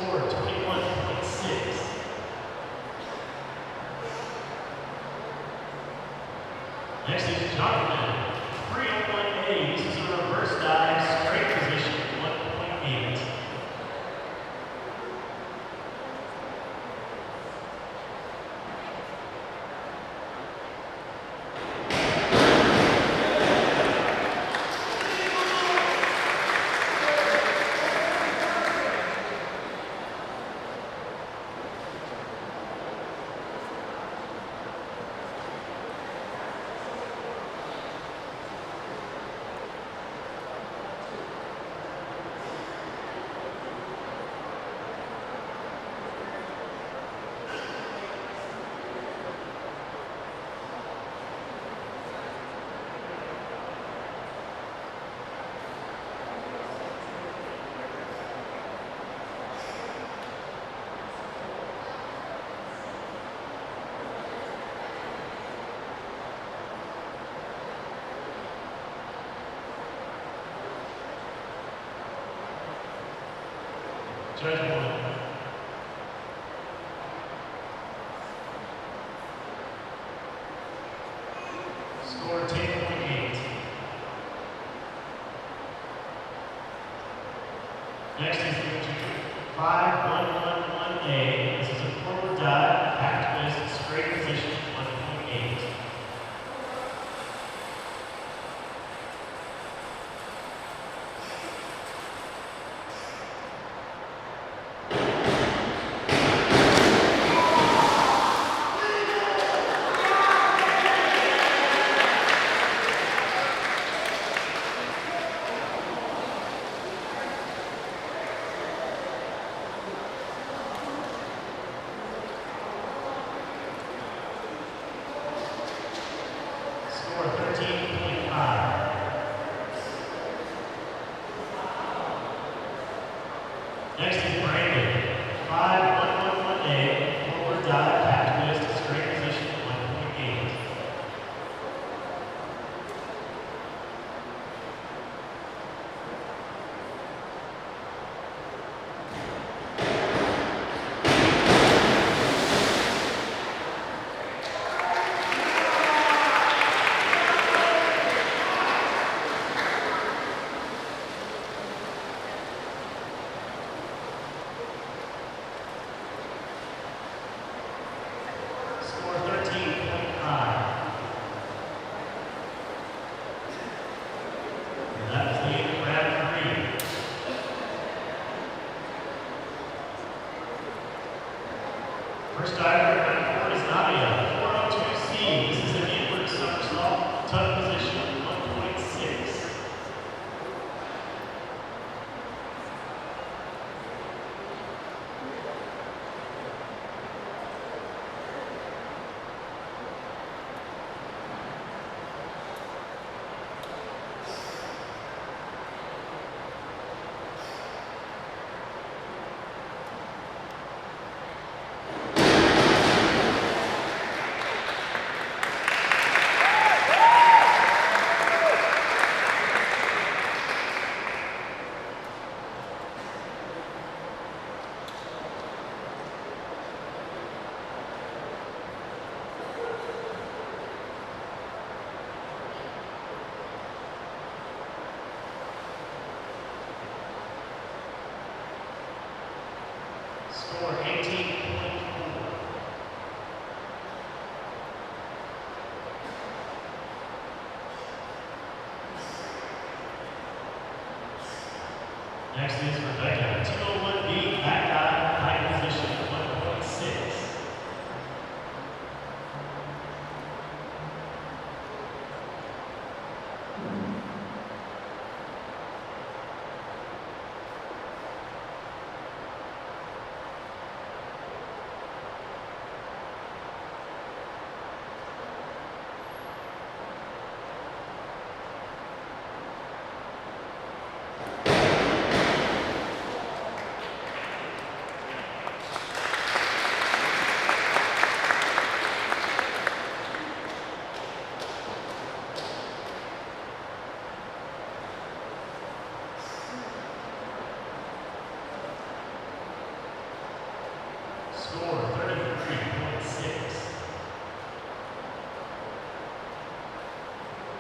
Score 21.6. Next is Jonathan. 301A. This is a reverse dive, straight position, 1.8. Judge 1. Score 10.8. Next is 5111A. This is a forward dive, back twist, straight position, 1.8. Score 13.5. Next is Brandon. 5111A, forward dive, back twist, straight position, 1.8. Score 13.5. And that is the end of round 3. First diver, round 4 is Nadia. 402C. This is an inward somersault, tuck position, 1.6. Score 18.4. Next is Rebecca. 201B, back dive, high position, 1.6.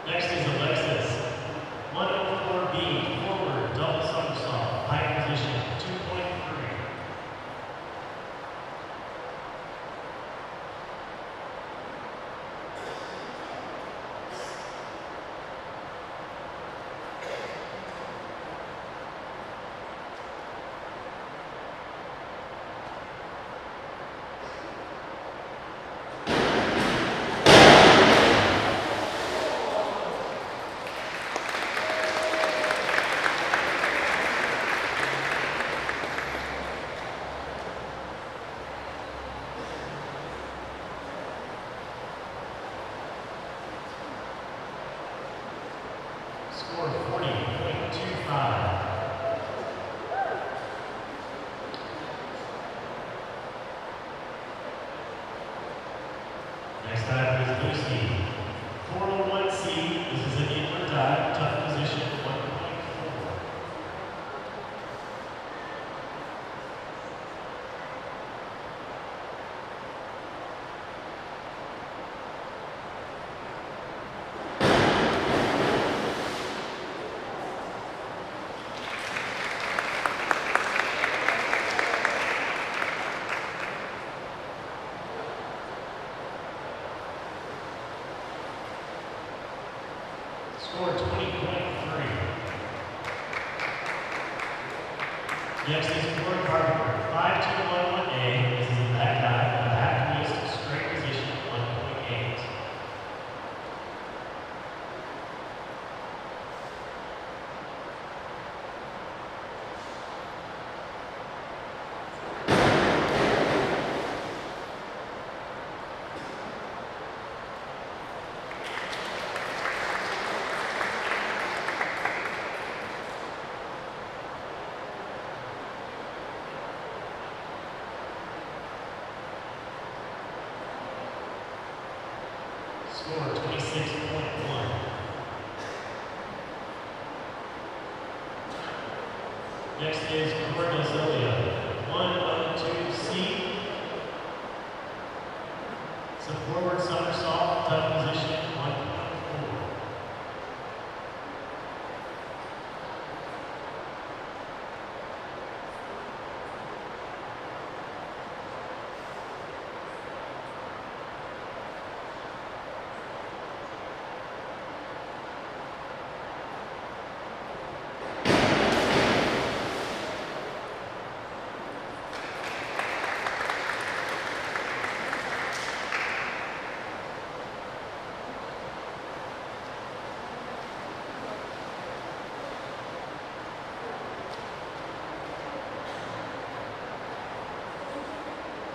Next is Alexis. 104B, forward, double somersault, height position, 2.3. Score 40.25. Next dive is Lucy. 401C, this is an inward dive, tough position, 1.4. Score 20.3. Next is Corey Carpenter. 5211A. This is a back dive, a half twist, straight position, 1.8. Score 26.1. Next is Corey Delzilio. 112C. It's a forward somersault, tough position, 1.4.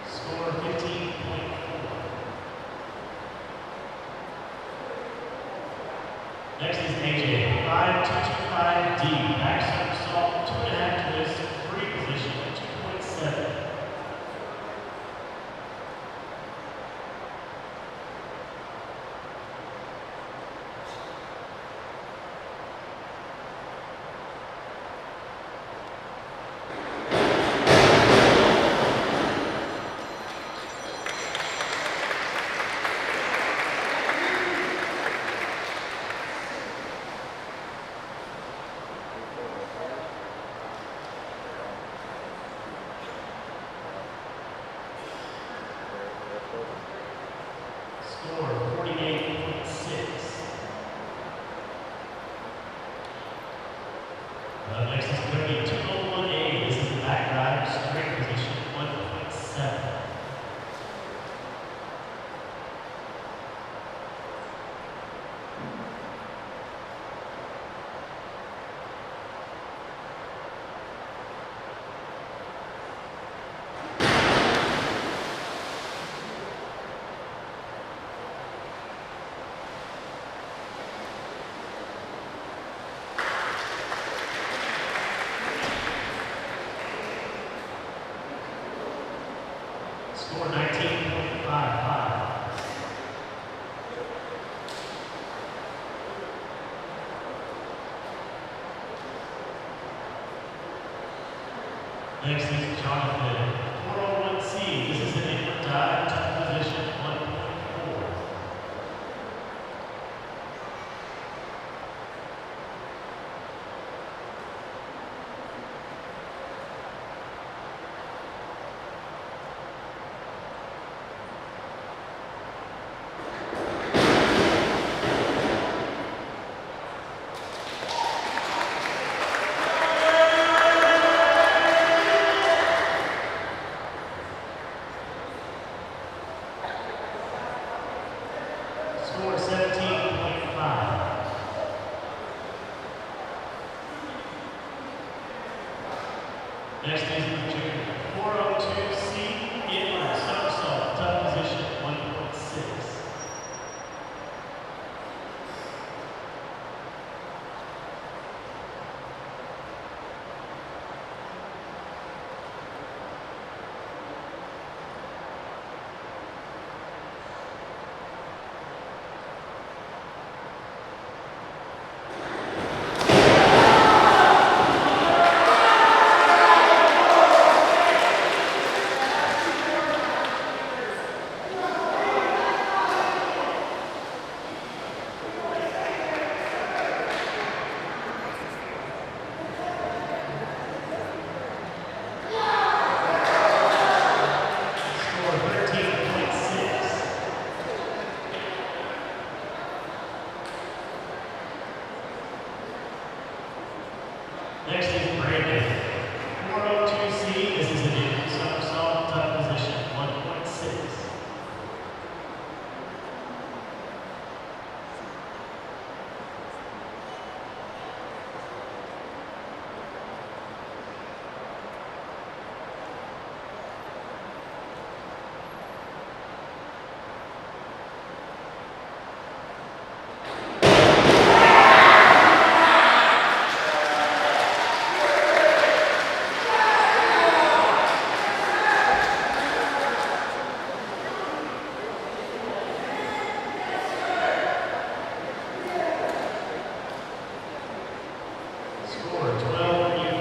Score 15.4. Next is AJ. 5225D. Back somersault, 2.5 twist, free position, 2.7. Score 48.6. Next is going to be 201A. This is the back dive, straight position, 1.7. Score 19.55. Next is Jonathan. 401C. This is an inward dive, tough position, 1.4. Score 17.5. Next is the junior 402C inward somersault, tough position 1.6. Next is Brandon. 402C, this is an inward somersault, tough position 1.6. Score 12 even.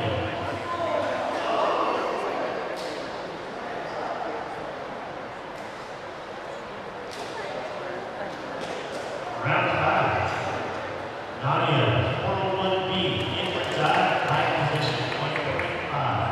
Round 5. Nadia, 401B, inward dive, high position 1.5.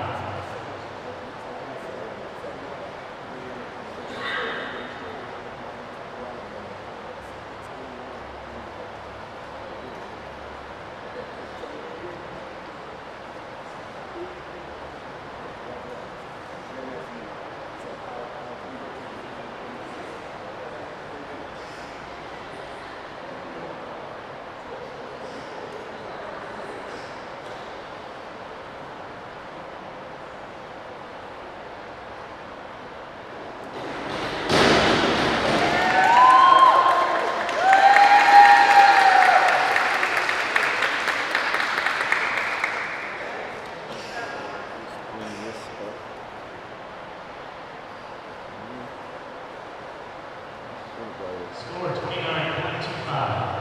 Score 29.25.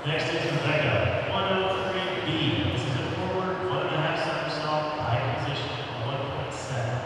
Next is Rebecca, 103B. This is a forward 1.5 somersault, high position 1.7.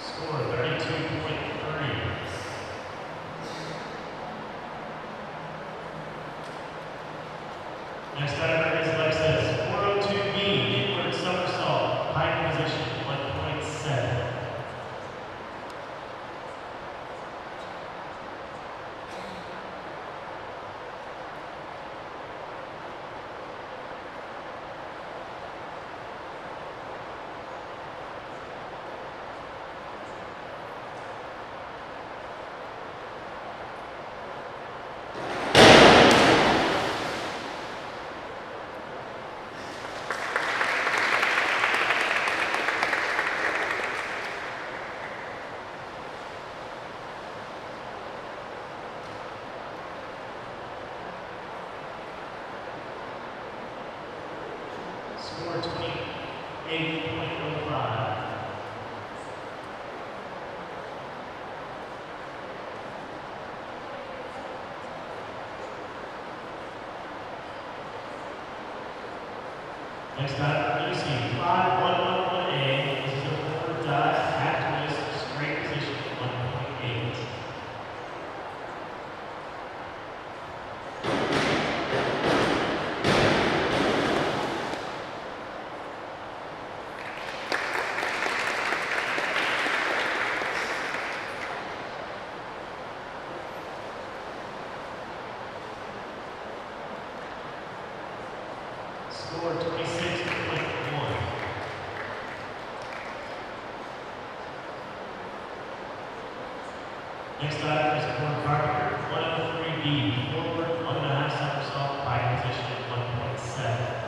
Score 32.3. Next diver is Alexis, 402B, inward somersault, high position 1.7. Score 28.05. Next dive, Lucy, 5111A. This is a forward dive, half twist, straight position 1.8. Score 26.1. Next item is Corn Carpenter, 103B, forward 1.5 somersault, pike position at 1.7.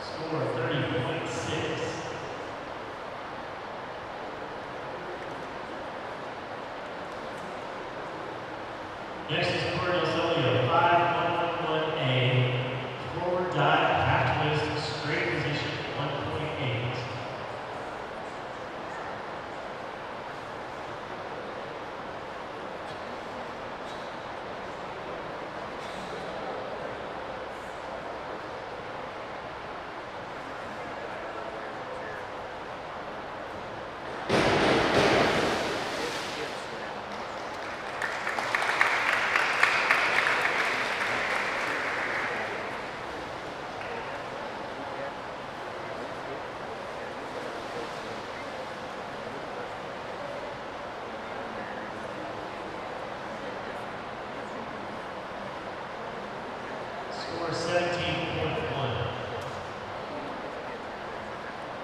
Score 30.6. Next is Corey Elzelio, 5111A, forward dive, half twist, straight position, 1.8. Score 17.1.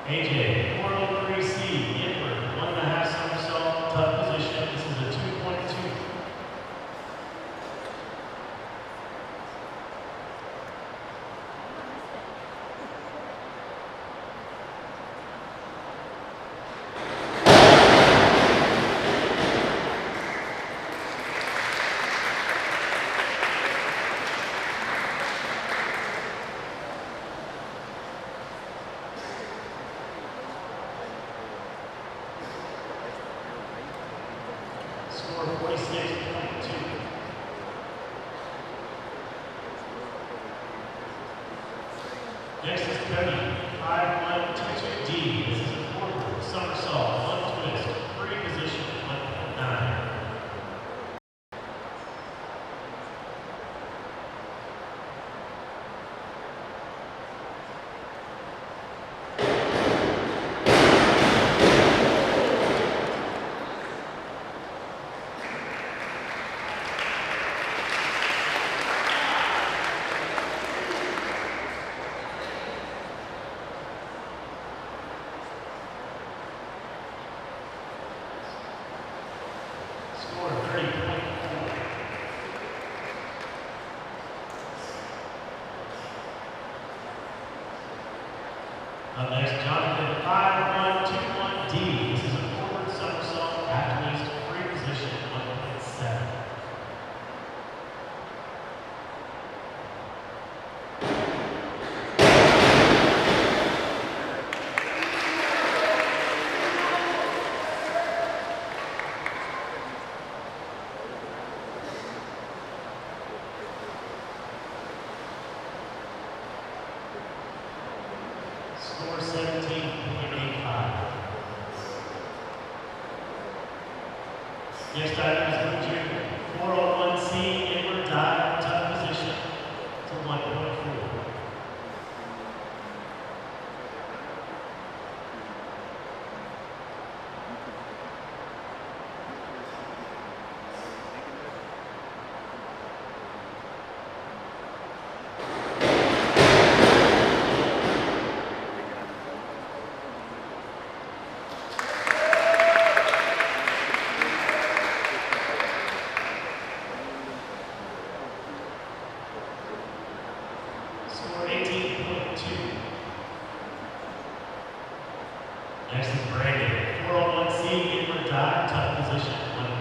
AJ, 403C, inward, 1.5 somersault, tough position. This is a 2.2. Score 46.2. Next is Cody, 5122D. This is a forward somersault, one twist, free position, 1.9. Score 30.4. Up next, Jonathan, 5121D. This is a forward somersault, half twist, free position, 1.7. Score 17.85. Next item is Luke Jr. 401C, inward dive, tough position to 1.4. Score 18.2. Next is Brandon, 401C, inward dive, tough position, 1.4.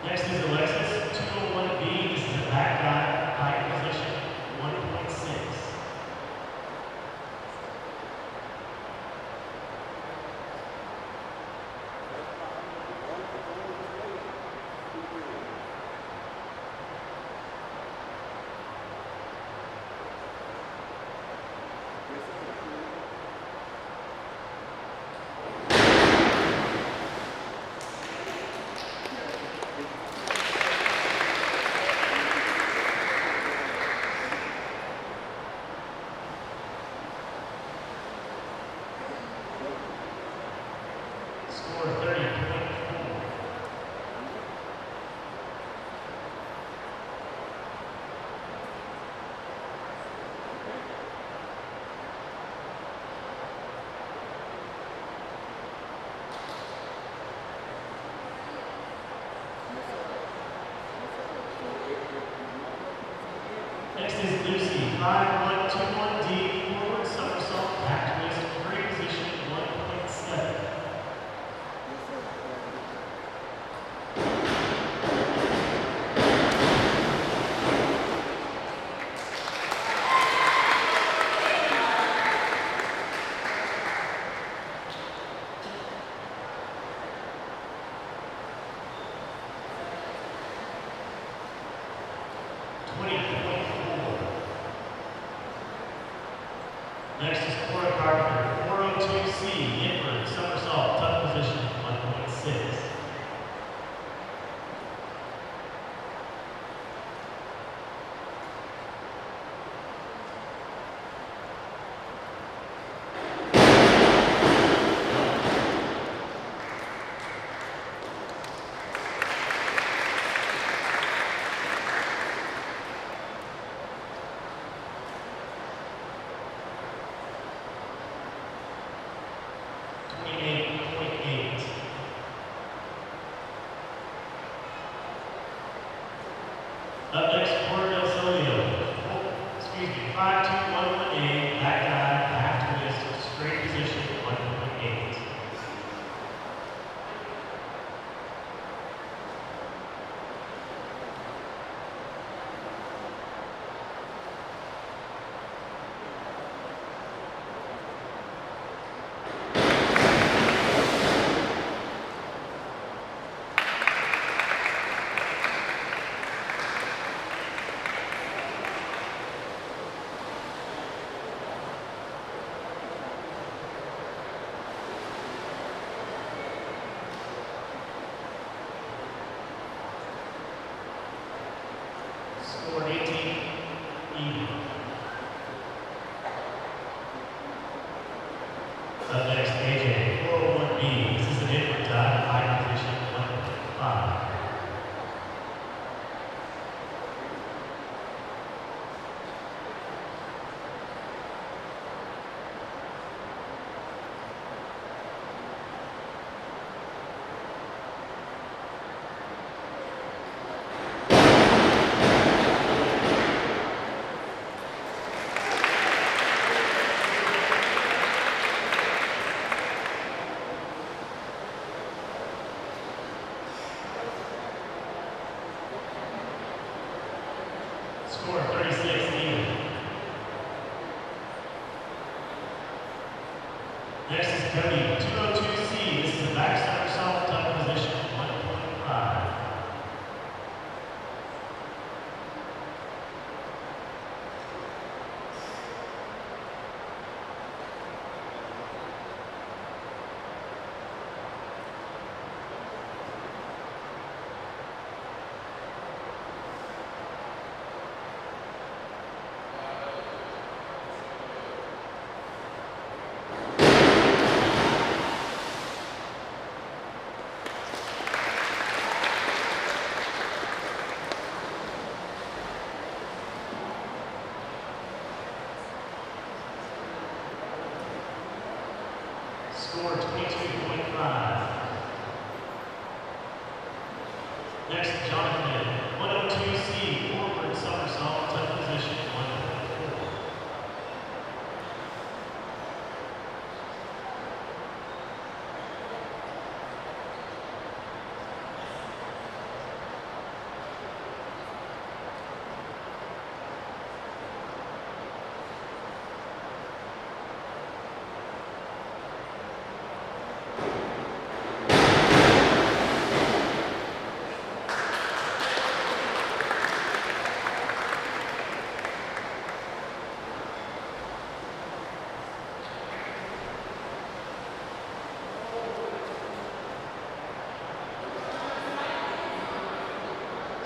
Next is Alexis, 201B. This is a back guy, height position, 1.6. Score 30.4. Next is Lucy, 5121D, forward somersault, back twist, free position, 1.7. Next is Cora Carpenter, 402C, inward somersault, tuck position, 1.6. Up next, Cora Del Solio, 5211A, back guy, half twist, straight position, 1.8. Score 18, even. Up next, AJ, 401B. This is an inward dive, high position, 1.5. Score 36, even. Next is Cody, 202C. This is a back somersault, tuck position, 1.5. Score 22.5. Next, Jonathan, 102C, forward somersault, tuck position, 1.4.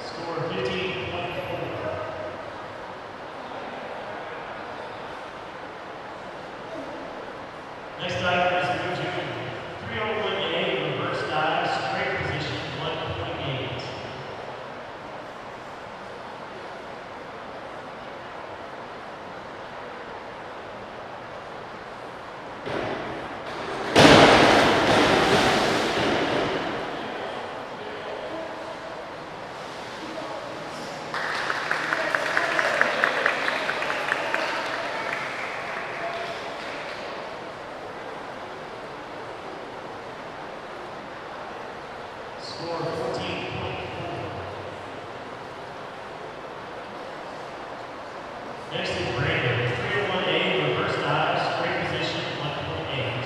Score 15.4. Next diver is Blue June. 301A reverse dive, straight position 1.8. Score 14.4. Next is Brandon. 301A reverse dive, straight position 1.8.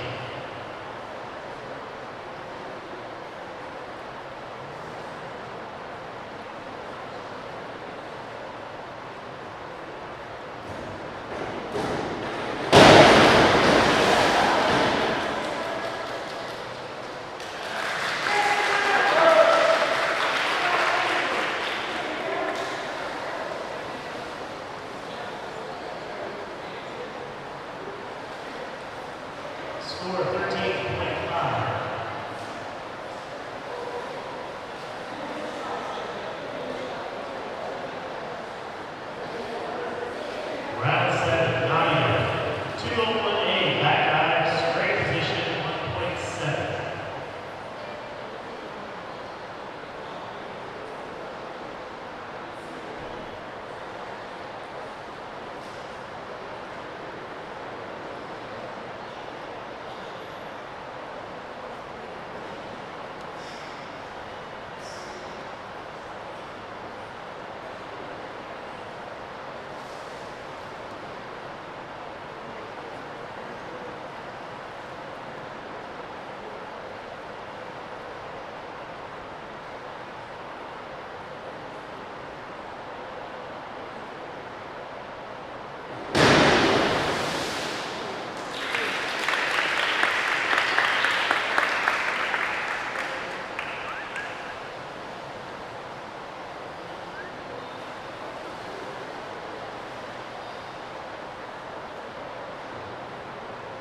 Score 13.5. Round 7, Nadia. 201A back dive, straight position 1.7.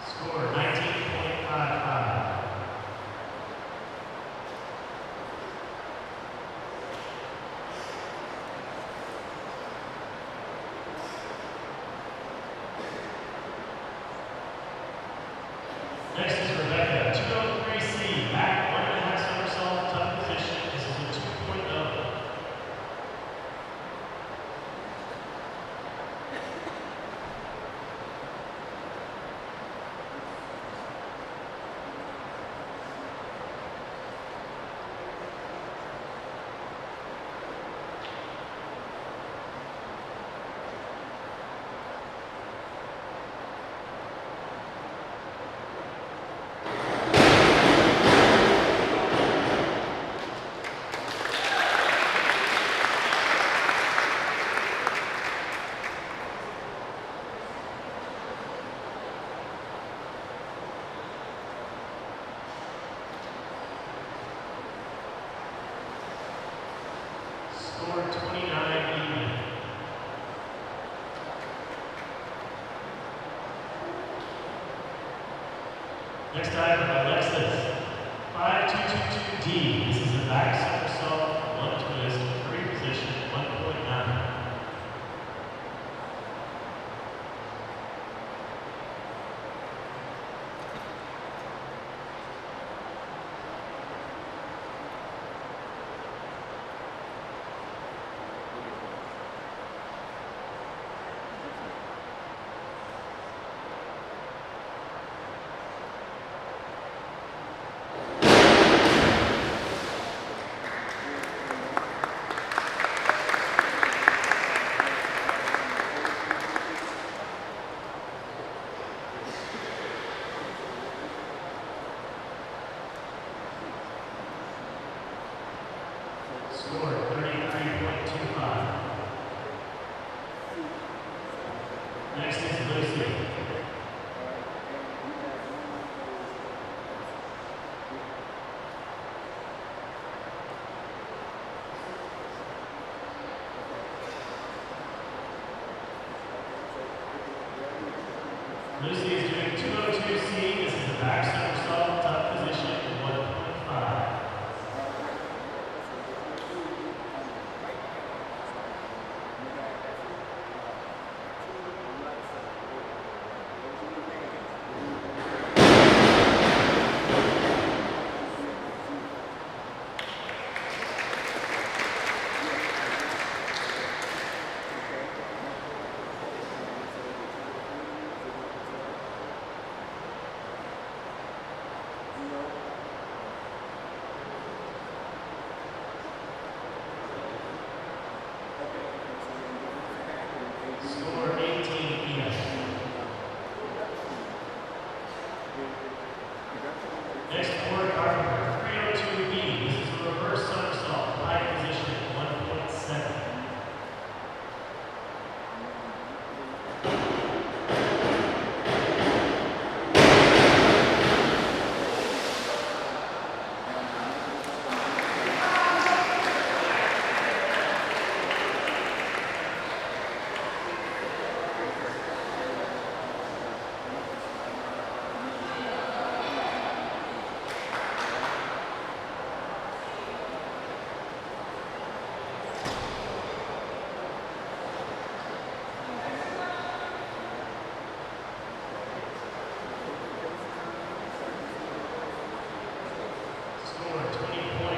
Score 19.55. Next is Rebecca. 203C back 1.5 somersault, tough position. This is a 2.0. Score 29 even. Next diver, Alexis. 5222D. This is a back somersault, one twist, free position 1.9. Score 33.25. Next is Lucy. Lucy is doing 202C. This is a back somersault, tuck position, 1.5. Score 18 Next, Corey Carpenter, 302B. This is a reverse somersault, high position, 1.7. Score 20.4.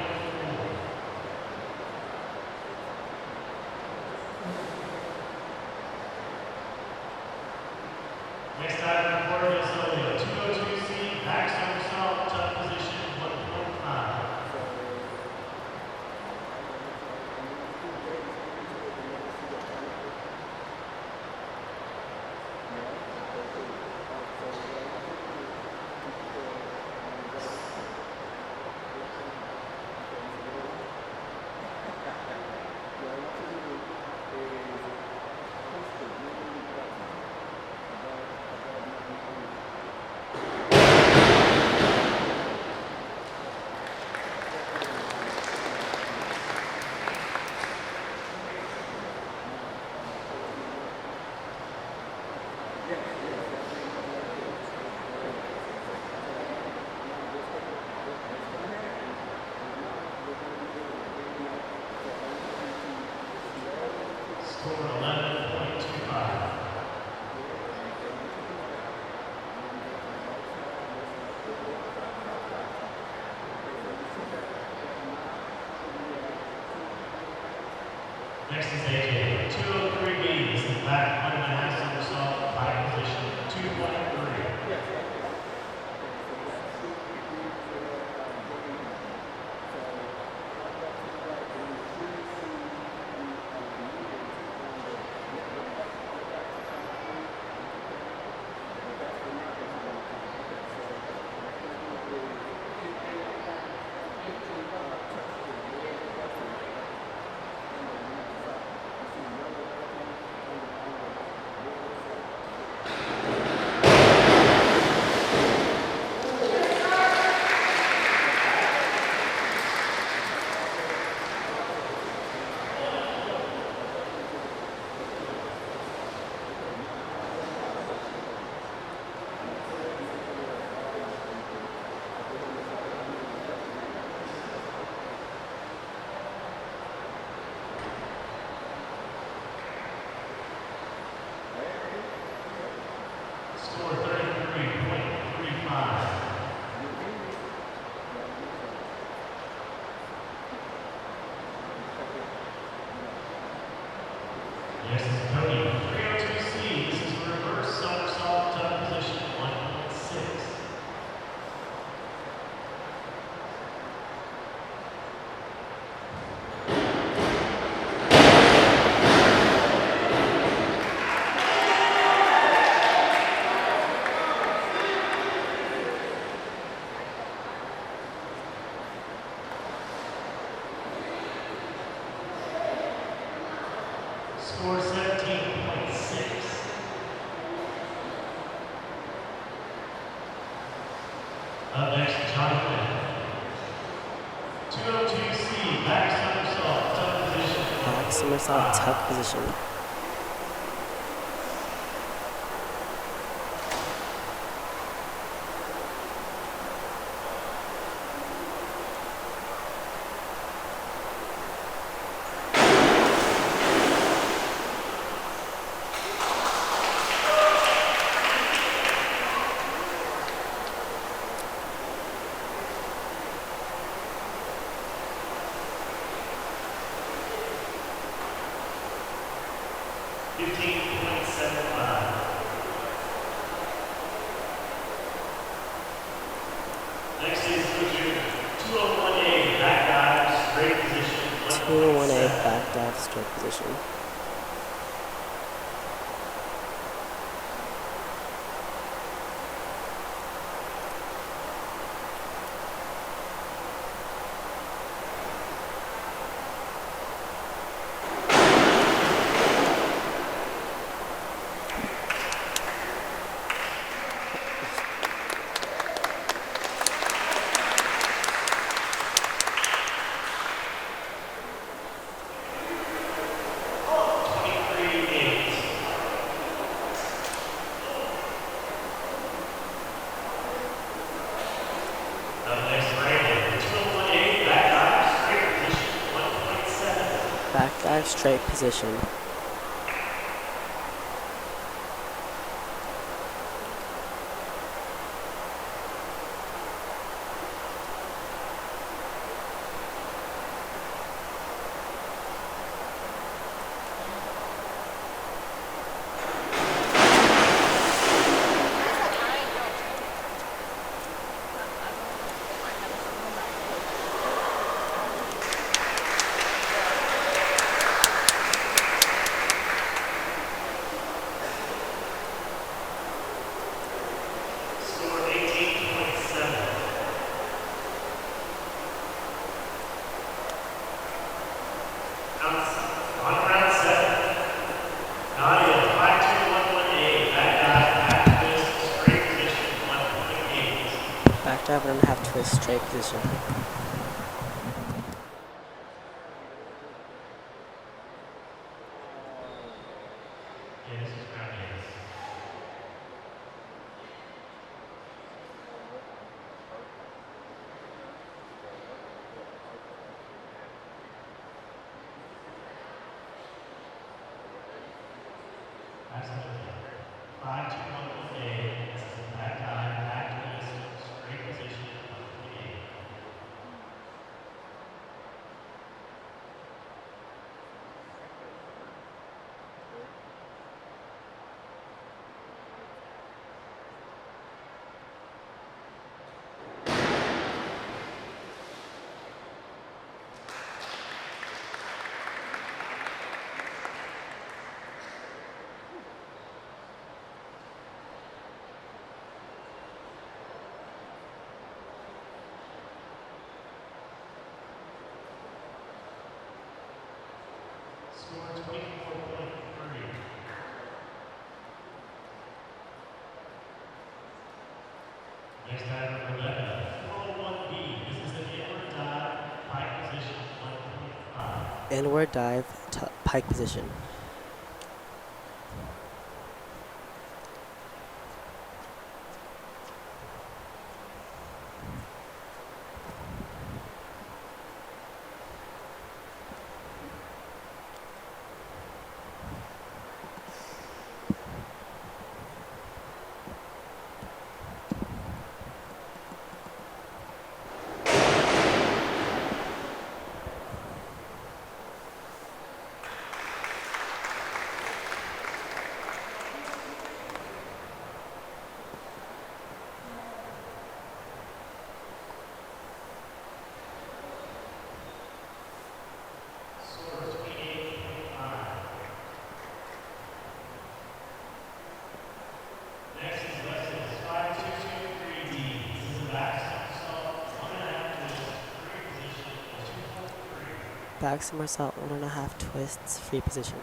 Next item, Corey Solio, 202C, back somersault, tuck position, 1.5. Score 11.25. Next is AJ, 203B. This is back 1.5 somersault, high position, 2.3. Score 17.6. Up next, Jonathan. 202C, back somersault, tuck position. Back somersault, tuck position. Next is 201A, back dive, straight position. 201A, back dive, straight position. Back dive, straight position. Back dive, 1.5 twist, straight position. Yeah, this is ground hands. Absolutely. 5, 2, 1, 1A. This is a back dive, back twist, straight position, 1.8. Score 24.3. Next time, Rebecca. 401B. This is an inward dive, pike position, 1.5. Inward dive, pike position. Score 28.5. Next is lessons 5223D. This is a back somersault, 1.5 twist, free position, 2.3. Back somersault, 1.5 twists, free position.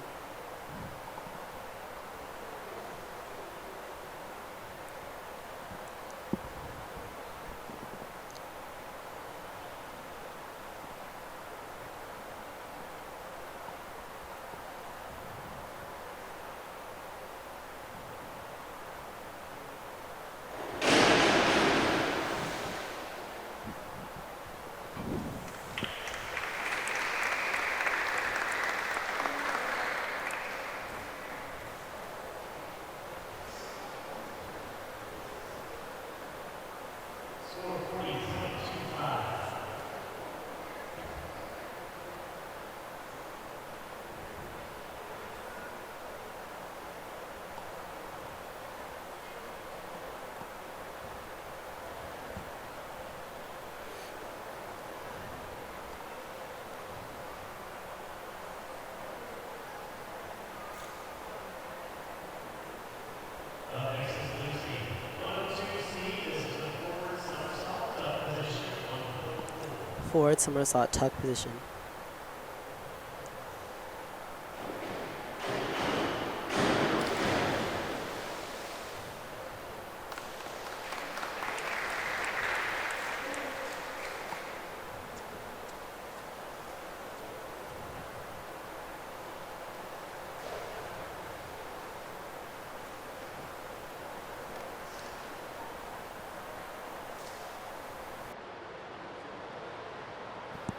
Forward somersault tuck position.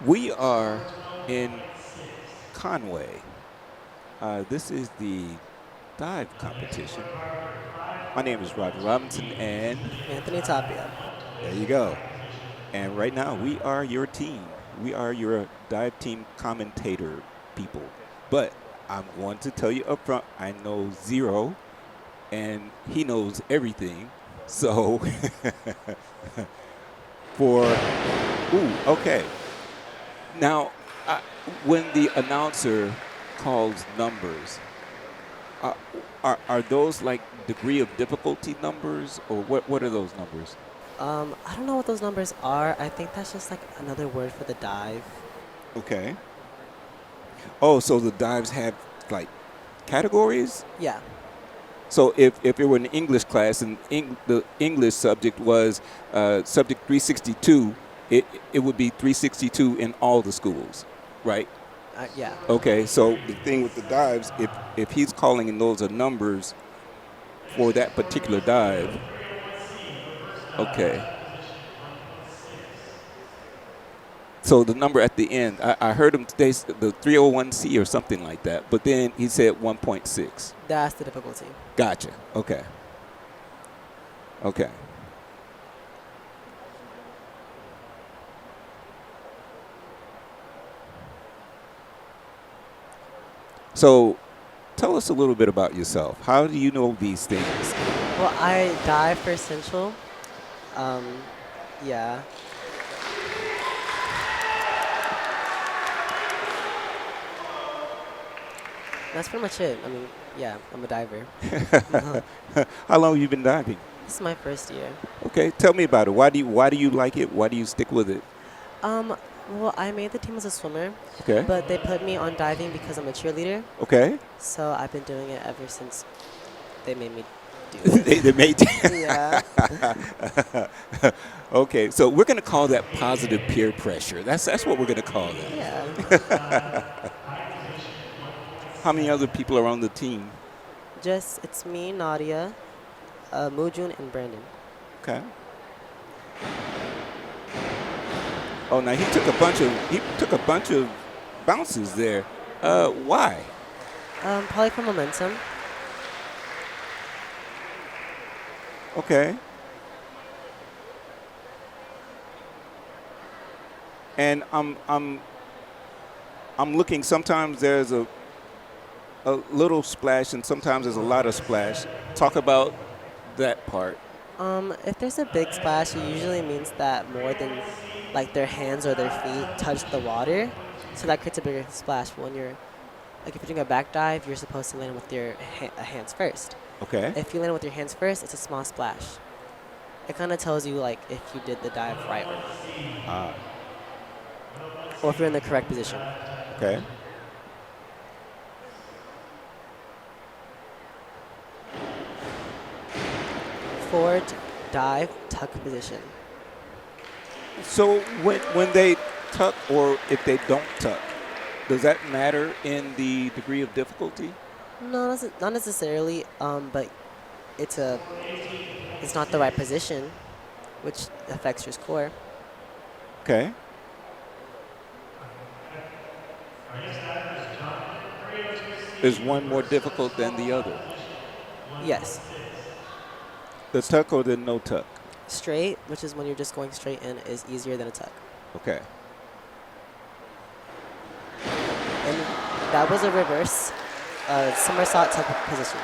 We are in Conway. This is the dive competition. My name is Roger Robinson, and Anthony Tapia. there you go. And right now, we are your team. We are your dive team commentator people. But I'm going to tell you up front, I know zero, and he knows everything. So, okay. Now, when the announcer calls numbers, are those like degree of difficulty numbers, or what are those numbers? I don't know what those numbers are. I think that's just like another word for the dive. Okay. Oh, so the dives have like categories? Yeah. So if it were an English class and the English subject was subject 362, it would be 362 in all the schools, right? Yeah. Okay, so the thing with the dives, if he's calling in those are numbers for that particular dive, okay. So the number at the end, I heard him say the 301C or something like that, but then he said 1.6. That's the difficulty. Gotcha. Okay. Okay. So tell us a little bit about yourself. How do you know these things? Well, I dive for Central. Yeah. That's pretty much it. I mean, yeah, I'm a diver. How long have you been diving? This is my first year. Okay, tell me about it. Why do you like it? Why do you stick with it? Well, I made the team as a swimmer, Okay. but they put me on diving because I'm a cheerleader. Okay. So I've been doing it ever since they made me do it. they made. Yeah. Okay, so we're gonna call that positive peer pressure. That's what we're gonna call that. Yeah. How many other people are on the team? It's me, Nadia, Mujun, and Brandon. Okay. Oh, now he took a bunch of bounces there. Why? Probably for momentum. Okay. And I'm looking. Sometimes there's a little splash, and sometimes there's a lot of splash. Talk about that part. If there's a big splash, it usually means that more than like their hands or their feet touch the water, so that creates a bigger splash. But when you're if you're doing a back dive, you're supposed to land with your hands first. Okay. If you land with your hands first, it's a small splash. It kind of tells you like if you did the dive right or not. Or if you're in the correct position. Okay. Forward, dive, tuck position. So when they tuck or if they don't tuck, does that matter in the degree of difficulty? No, not necessarily. But it's not the right position, which affects your score. Okay. Is one more difficult than the other? Yes. The tuck or the no tuck? Straight, which is when you're just going straight in, is easier than a tuck. Okay. And that was a reverse somersault tuck position.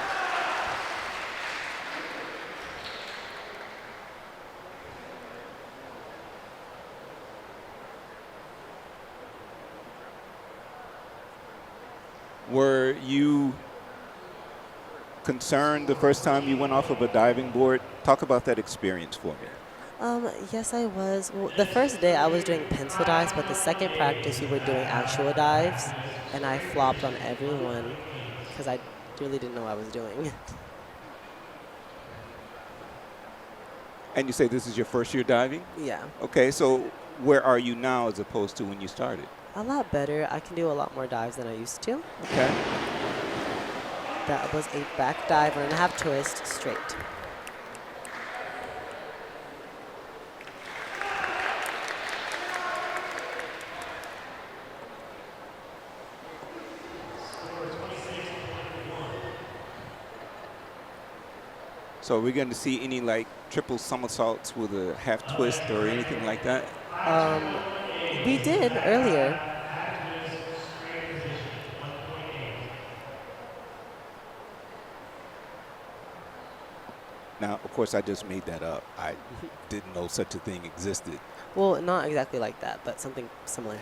Were you concerned the first time you went off of a diving board? Talk about that experience for me. Yes, I was. Well, the first day I was doing pencil dives, but the second practice we were doing actual dives, and I flopped on everyone because I really didn't know what I was doing. And you say this is your first year diving? Yeah, Okay, so where are you now as opposed to when you started? a lot better. I can do a lot more dives than I used to. Okay. That was a back dive, 1.5 twist, straight. So are we going to see any like triple somersaults with a half twist or anything like that? We did earlier. Now, of course, I just made that up. I didn't know such a thing existed. Well, not exactly like that, but something similar.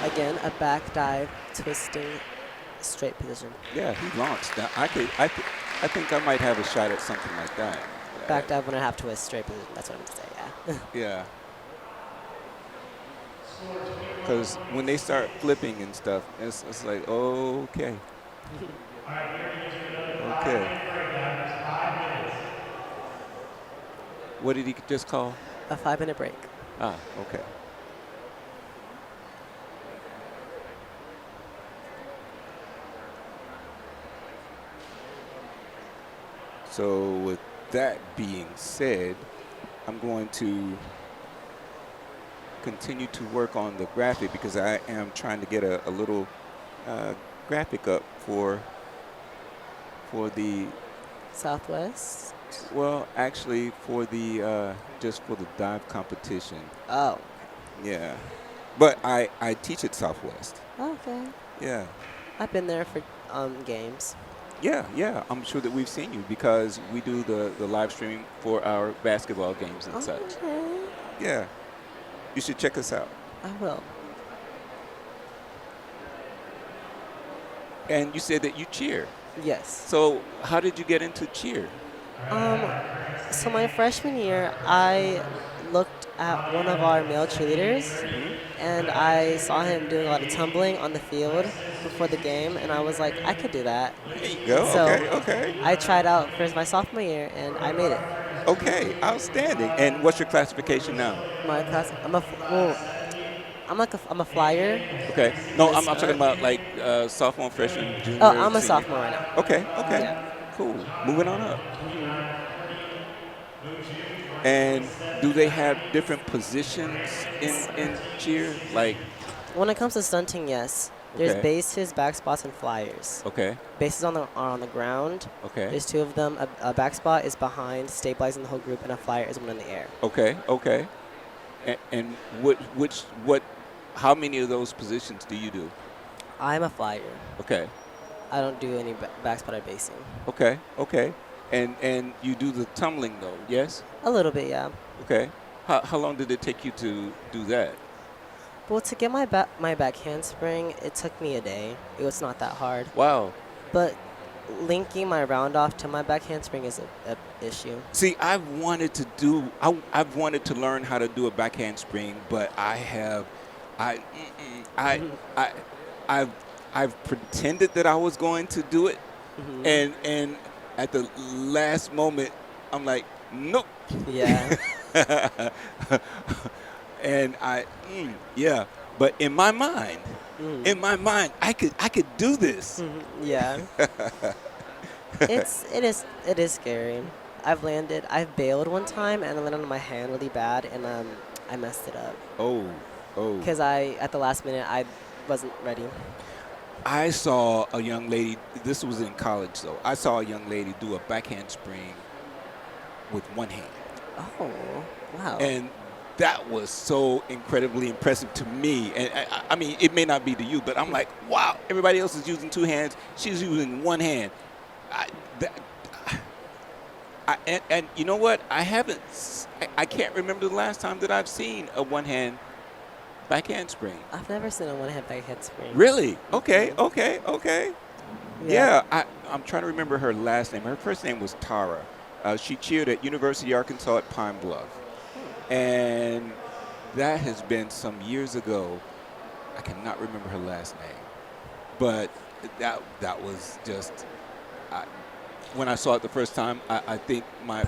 Again, a back dive, twisting, straight position. Yeah, he launched. Now, I think I might have a shot at something like that. Back dive, 1.5 twist, straight position. That's what I'm gonna say. Yeah. Yeah. Because when they start flipping and stuff, it's like, oh, okay. Okay. What did he just call? A 5-minute break. Ah, okay. So with that being said, I'm going to continue to work on the graphic because I am trying to get a little graphic up for the, Southwest. well, actually for the just for the dive competition. Oh. Yeah, but I teach at Southwest. Okay. Yeah. I've been there for games. Yeah, I'm sure that we've seen you because we do the live streaming for our basketball games and such. Okay. Yeah, you should check us out. I will. And you said that you cheer. Yes. So how did you get into cheer? So my freshman year, I looked at one of our male cheerleaders, and I saw him doing a lot of tumbling on the field before the game, and I was like, I could do that. There you go. So Okay. I tried out for my sophomore year, and I made it. Okay, outstanding. And what's your classification now? My class, I'm a flyer. Okay. No, I'm talking about like sophomore, freshman, junior. Oh, I'm a senior. sophomore right now. Okay. Yeah. Cool. Moving on up. And do they have different positions in cheer? Like, When it comes to stunting, yes. There's Okay. bases, back spots, and flyers. okay, Bases are on the ground. okay, There's 2 of them. A back spot is behind, stabilizing the whole group, and a flyer is one in the air. okay. And how many of those positions do you do? I'm a flyer. Okay, I don't do any back spot or basing. okay. And you do the tumbling though, yes? A little bit, yeah. Okay. How long did it take you to do that? Well, to get my back handspring, it took me a day. It was not that hard. Wow. But linking my round off to my back handspring is a issue. See, I've wanted to learn how to do a backhand spring, but I've pretended that I was going to do it, and at the last moment, I'm like, nope. Yeah. And yeah, but in my mind, I could do this. Yeah. It is scary. I've bailed one time and I landed on my hand really bad and I messed it up. Oh. Because at the last minute I wasn't ready. I saw a young lady, this was in college though, I saw a young lady do a backhand spring with one hand. Oh, wow. And that was so incredibly impressive to me. And I mean, it may not be to you, but I'm like, wow, everybody else is using 2 hands. She's using 1 hand. And you know what? I can't remember the last time that I've seen a 1-hand backhand spring. I've never seen a one-hand back handspring. Really? Okay. Yeah, I'm trying to remember her last name. Her first name was Tara. She cheered at University of Arkansas at Pine Bluff. And that has been some years ago. I cannot remember her last name. But that was just, when I saw it the first time, I think my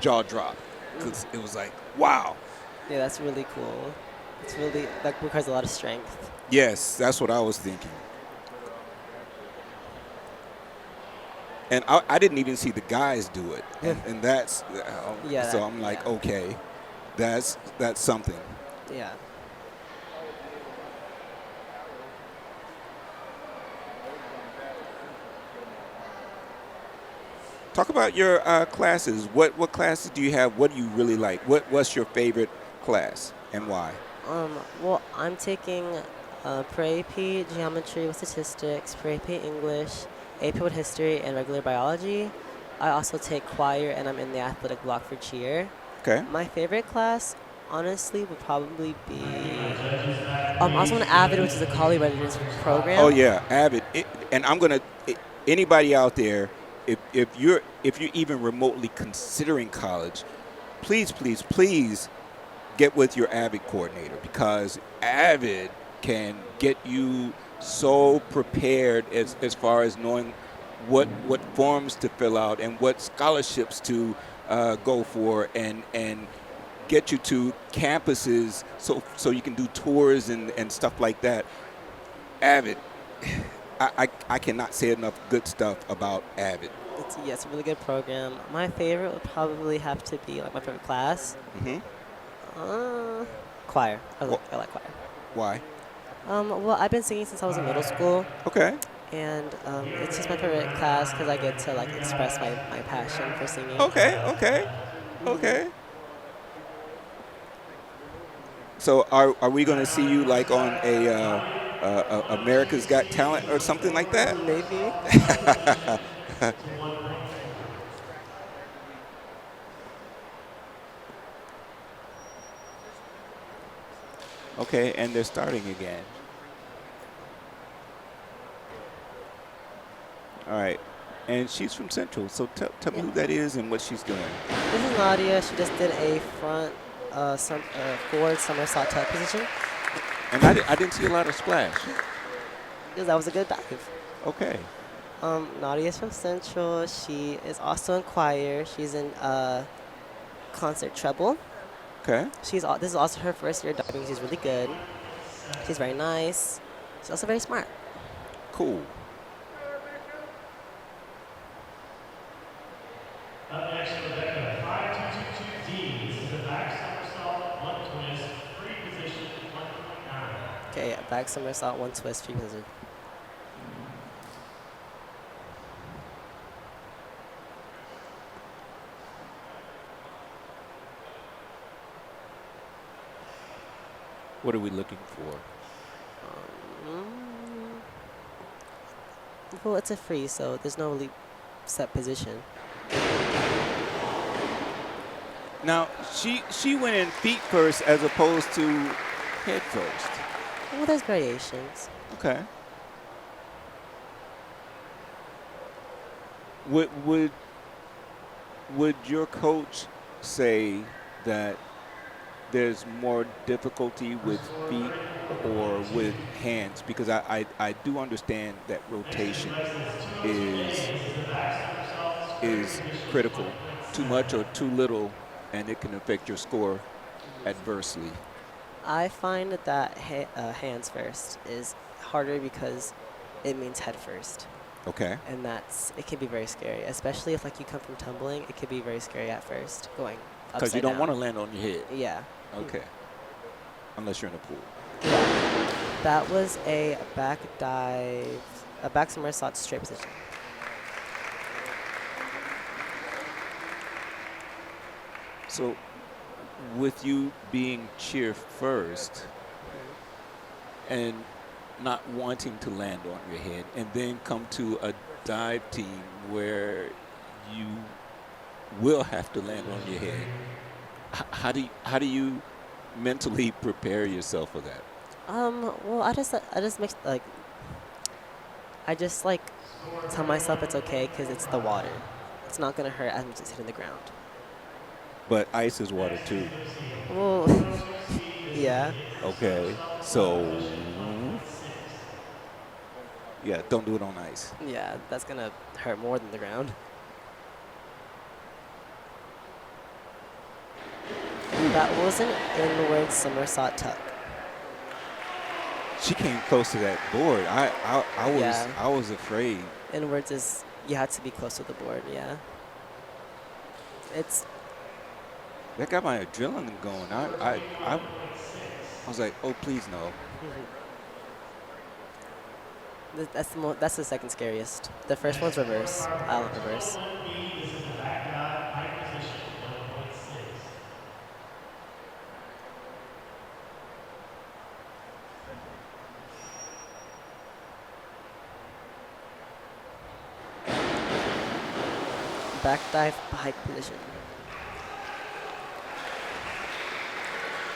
jaw dropped because it was like, wow. Yeah, that's really cool. It's really, that requires a lot of strength. Yes, that's what I was thinking. And I didn't even see the guys do it. And that's, Yeah, so I'm like, yeah. okay, that's something. Yeah. Talk about your classes. What classes do you have? What do you really like? What's your favorite class and why? Well, I'm taking pre-AP geometry with statistics, pre-AP English, AP with history, and regular biology. I also take choir, and I'm in the athletic block for cheer. Okay. My favorite class, honestly, would probably be also an AVID, which is a college readiness program. Oh yeah, Avid. And I'm gonna anybody out there, if you're even remotely considering college, please get with your Avid coordinator because Avid can get you so prepared as far as knowing what forms to fill out and what scholarships to go for and get you to campuses so you can do tours and stuff like that. Avid, I cannot say enough good stuff about Avid. It's a really good program. My favorite would probably have to be like my favorite class. Hmm. Choir. I like choir. Why? Well, I've been singing since I was in middle school, Okay. and it's just my favorite class because I get to like express my passion for singing. Okay. So are we going to see you like on a America's Got Talent or something like that? Maybe. Okay, and they're starting again. All right, and she's from Central, so tell me who that is and what she's doing. This is Nadia. She just did a front forward somersault tuck position. And I didn't see a lot of splash. Because that was a good dive. Okay. Nadia's from Central. She is also in choir. She's in concert treble. Okay. This is also her first year diving. She's really good. She's very nice. She's also very smart. Cool. Up next, Rebecca, 5222D. This is a back somersault, one twist, free position, 1.9. Okay, back somersault, one twist, free position. What are we looking for? Well, it's a free, so there's no really set position. Now, she went in feet first as opposed to head first. Well, there's variations. Okay. Would your coach say that there's more difficulty with feet or with hands? Because I do understand that rotation is critical. Too much or too little, and it can affect your score adversely. I find that hands first is harder because it means head first. Okay. And it can be very scary, especially if like you come from tumbling. It can be very scary at first, going upside Because you don't down. want to land on your head. Yeah. Okay. Unless you're in a pool. Yeah. That was a back dive, a back somersault straight position. So, with you being cheer first and not wanting to land on your head, and then come to a dive team where you will have to land on your head, how do you mentally prepare yourself for that? Well, I just make like, I just like Tell myself it's okay because it's the water. It's not gonna hurt as much as hitting the ground. But ice is water too. Well, yeah. Okay. So yeah, don't do it on ice. Yeah, that's gonna hurt more than the ground. That was an inward somersault tuck. She came close to that board. Yeah. I was afraid. Inwards is, you have to be close to the board, yeah. It's, That got my adrenaline going. I was like, oh please no. that's the second scariest. The first one's reverse, island reverse. This is the back dive, height position, 1.6. Back dive, pike position.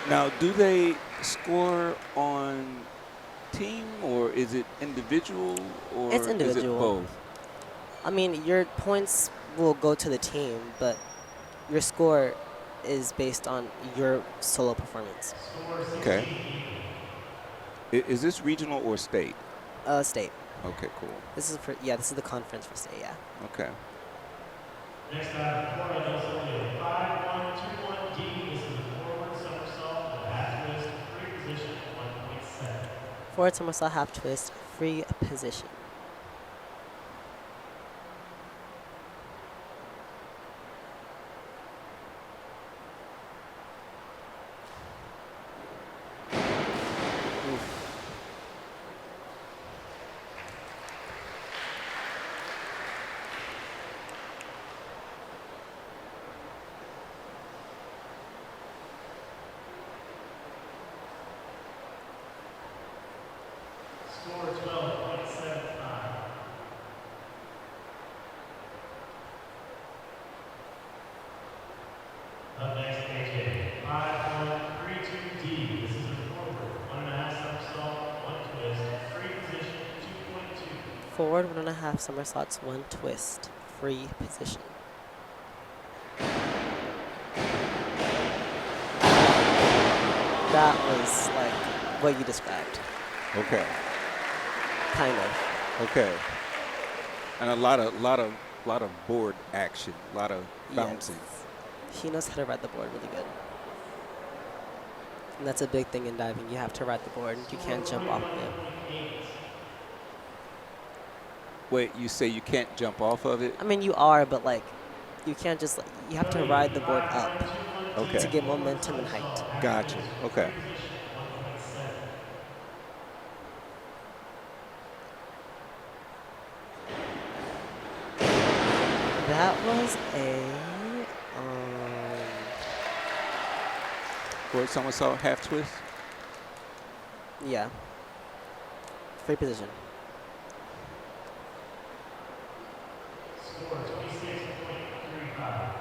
Now, do they score on team or is it individual or It's is it individual. both? I mean, your points will go to the team, but your score is based on your solo performance. Okay. Is this regional or state? State. Okay, cool. This is this is the conference for state, yeah. Okay. Next dive, Florida does only a 5-1-2-1-D. This is a forward somersault with half twist, free position, 1.7. Forward somersault, half twist, free position. Score 12.75. Up next, AJ. 5-1-3-2-D. This is a forward. 1.5 somersault, 1 twist, free position, 2.2. Forward 1.5 somersaults, 1 twist, free position. That was like what you described, Okay. kind of. Okay. And a lot of board action, a lot of bouncing. Yes. He knows how to ride the board really good. And that's a big thing in diving. You have to ride the board. You can't jump off of it. Wait, you say you can't jump off of it? I mean, you are, but like, you can't just, like, you have to ride the board up to Okay. get momentum and height. Gotcha. Okay. That was a, Forward somersault, half twist. yeah, free position. Score 26.35.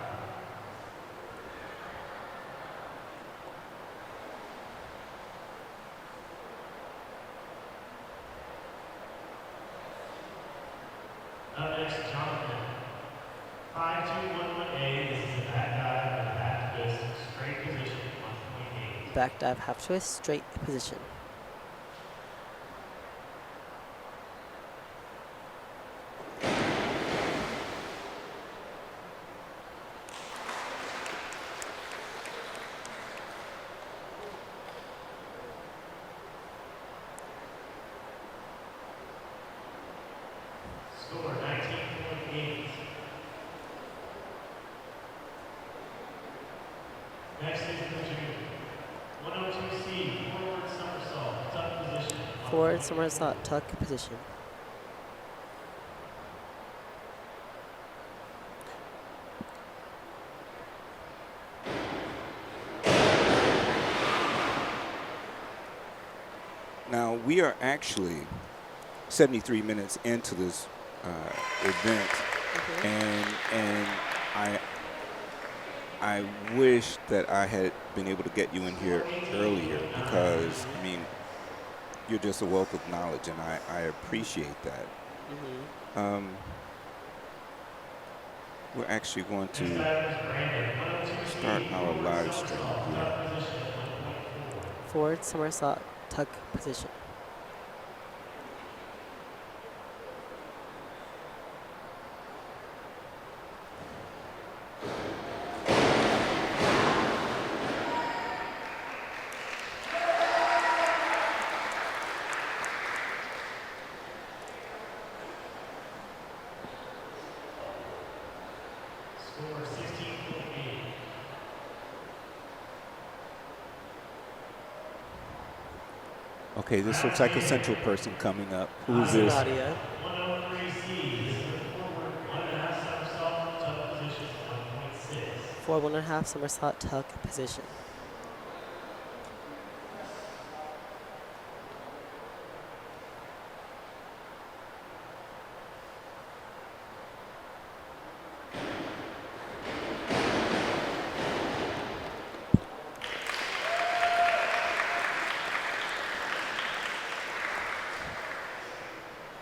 Up next, Jonathan. 5-2-1-1-A. This is a back dive with a half twist, straight position, 1.8. Back dive, half twist, straight position. Score 19.8. Next is the junior. 102C, forward somersault, tuck position. Forward somersault, tuck position. Now we are actually 73 minutes into this event, and I wish that I had been able to get you in here earlier because I mean you're just a wealth of knowledge, and I appreciate that. Mm-hmm. We're actually going Next to item is Brandon, 102 start C, our forward live stream somersault, here. tuck position at 1.4. Forward somersault tuck position. Score 16.8. Okay, this looks like a central person coming up. Who is This is this? Nadia. 103C, this is the forward 1.5 somersault, tuck position at 1.6. Forward 1.5 somersault tuck position.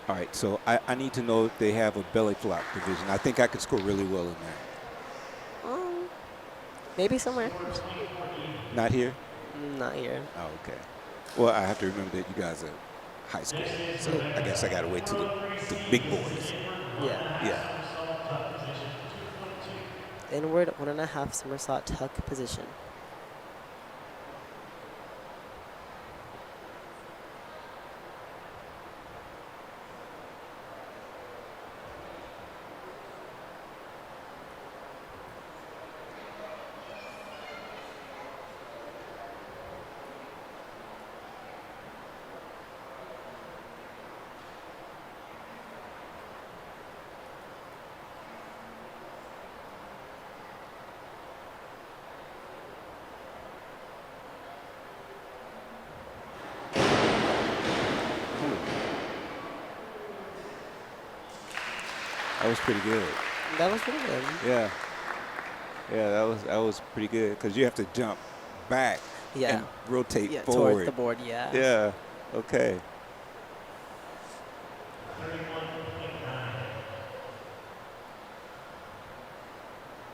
All right, so I need to know if they have a belly flop division. I think I could score really well in that. Maybe somewhere. Not here? Not here. Oh, okay. Well, I have to remember that you guys are high school, so I guess I got to wait till the big boys. Yeah. Yeah. Inward 1.5 somersault tuck position. That was pretty good. That was pretty good. Yeah. Yeah, that was pretty good because you have to jump back Yeah. and rotate Yeah, forward. towards the board, yeah. Yeah. Okay. 31.9.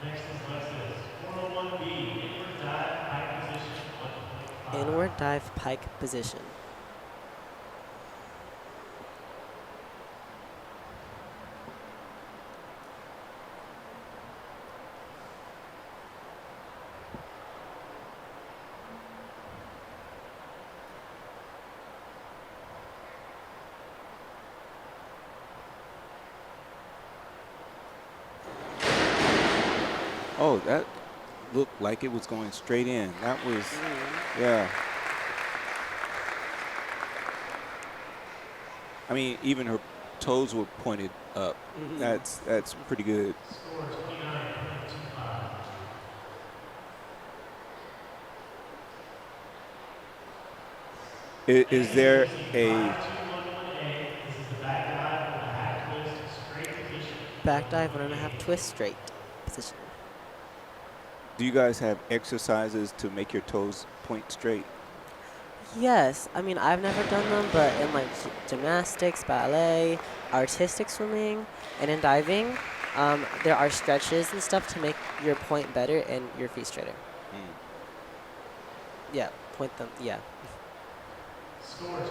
Next is Lexus, 401B, inward dive, high position, 1.5. Inward dive pike position. Oh, that looked like it was going straight in. That was, yeah. I mean, even her toes were pointed up. That's pretty good. Score 29.25. Is there a 5211A, this is the back dive with a half twist, straight position. Back dive 1.5 twist straight position. Do you guys have exercises to make your toes point straight? Yes, I mean I've never done them, but in like gymnastics, ballet, artistic swimming, and in diving, there are stretches and stuff to make your point better and your feet straighter. Yeah, point them. Yeah. Score 23.4.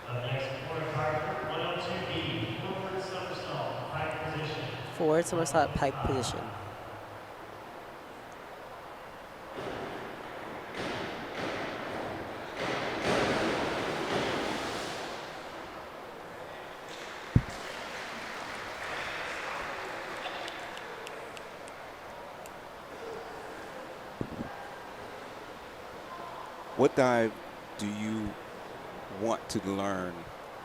Up next, Corey Carter, 102B, forward somersault, pike position. Forward somersault pike position. What dive do you want to learn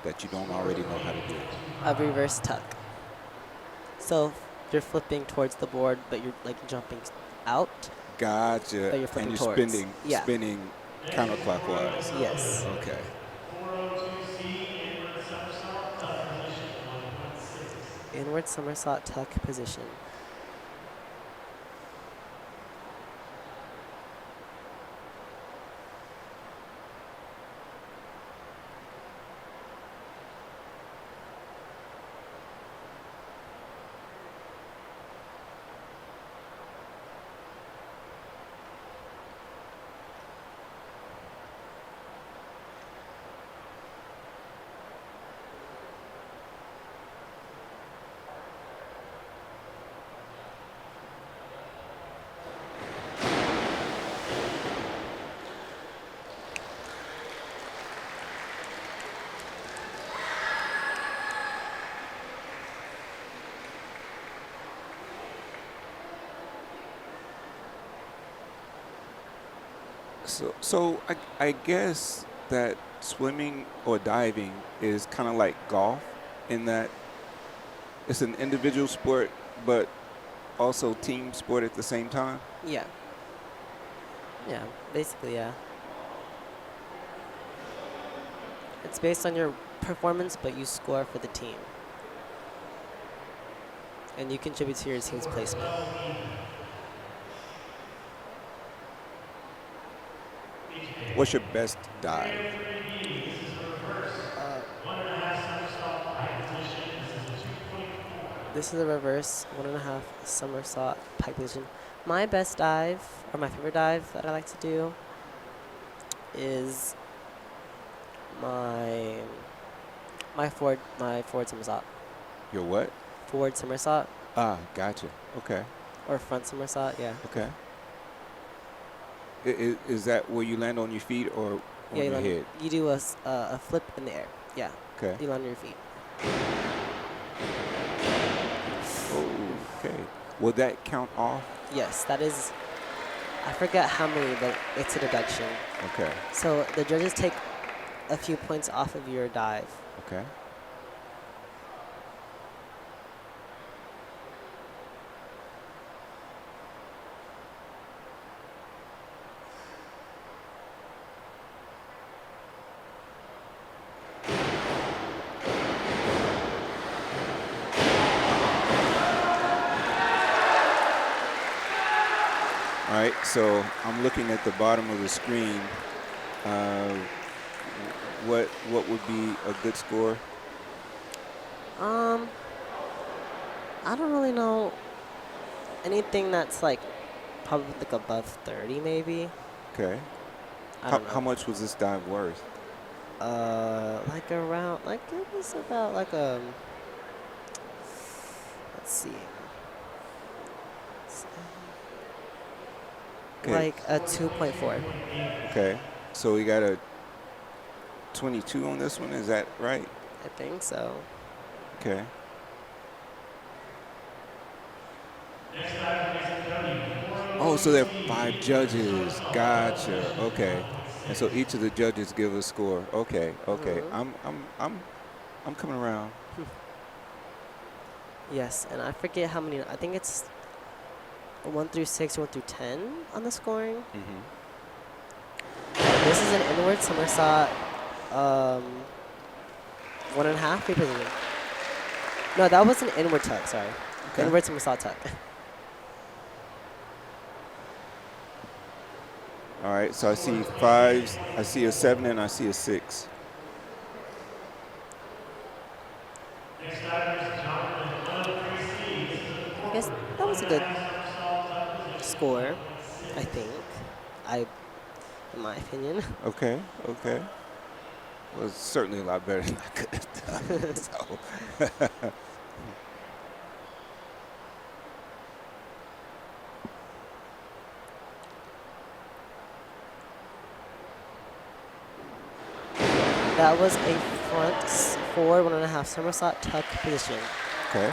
that you don't already know how to do? A reverse tuck. So you're flipping towards the board, but you're like jumping out. Gotcha. But you're flipping And you're towards. spinning, Yeah. spinning counterclockwise. Yes. Okay. 402C, inward somersault, tuck position, 1.6. Inward somersault tuck position. So I guess that swimming or diving is kind of like golf in that it's an individual sport, but also team sport at the same time. Yeah. Yeah, basically, yeah. It's based on your performance, but you score for the team. And you contribute to your team's placement. What's your best dive? This is a reverse 1.5 somersault pike position. My best dive, or my favorite dive that I like to do, is my forward somersault. Your what? Forward somersault Ah, gotcha. Okay. or front somersault, yeah. Okay. Is that where you land on your feet or on Yeah, your land, head? you do a flip in the air. Yeah, Okay. you land on your feet. Okay. Will that count off? Yes, that is. I forget how many, but it's a deduction. Okay. So the judges take a few points off of your dive. Okay. All right, so I'm looking at the bottom of the screen. What would be a good score? I don't really know anything that's like probably like above 30 maybe. Okay. I don't know. How much was this dive worth? Like around like it was about like let's see. Okay. Like a 2.4. Okay. So we got a 22 on this one. Is that right? I think so. Okay. Oh, so there are 5 judges. Gotcha. Okay. And so each of the judges give a score. Okay. Okay. I'm coming around. Yes, and I forget how many. I think it's 1 through 6, 1 through 10 on the scoring. Mm-hmm. This is an inward somersault, 1.5 free position. No, that was an inward tuck. Sorry, Okay. inward somersault tuck. All right. So I see 5s. I see a 7 and I see a 6. I guess that was a good score. I think. In my opinion. Okay. Okay. Well, it's certainly a lot better than I could have done. So. That was a front forward 1.5 somersault tuck position. Okay.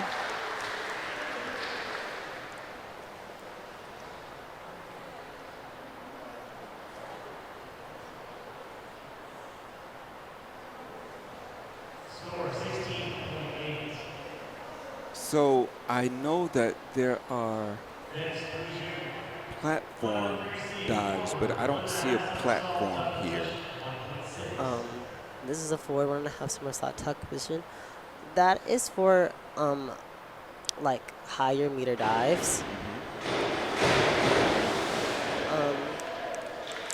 So I know that there are platform dives, but I don't see a platform here. This is a forward 1.5 somersault tuck position. That is for like higher meter dives.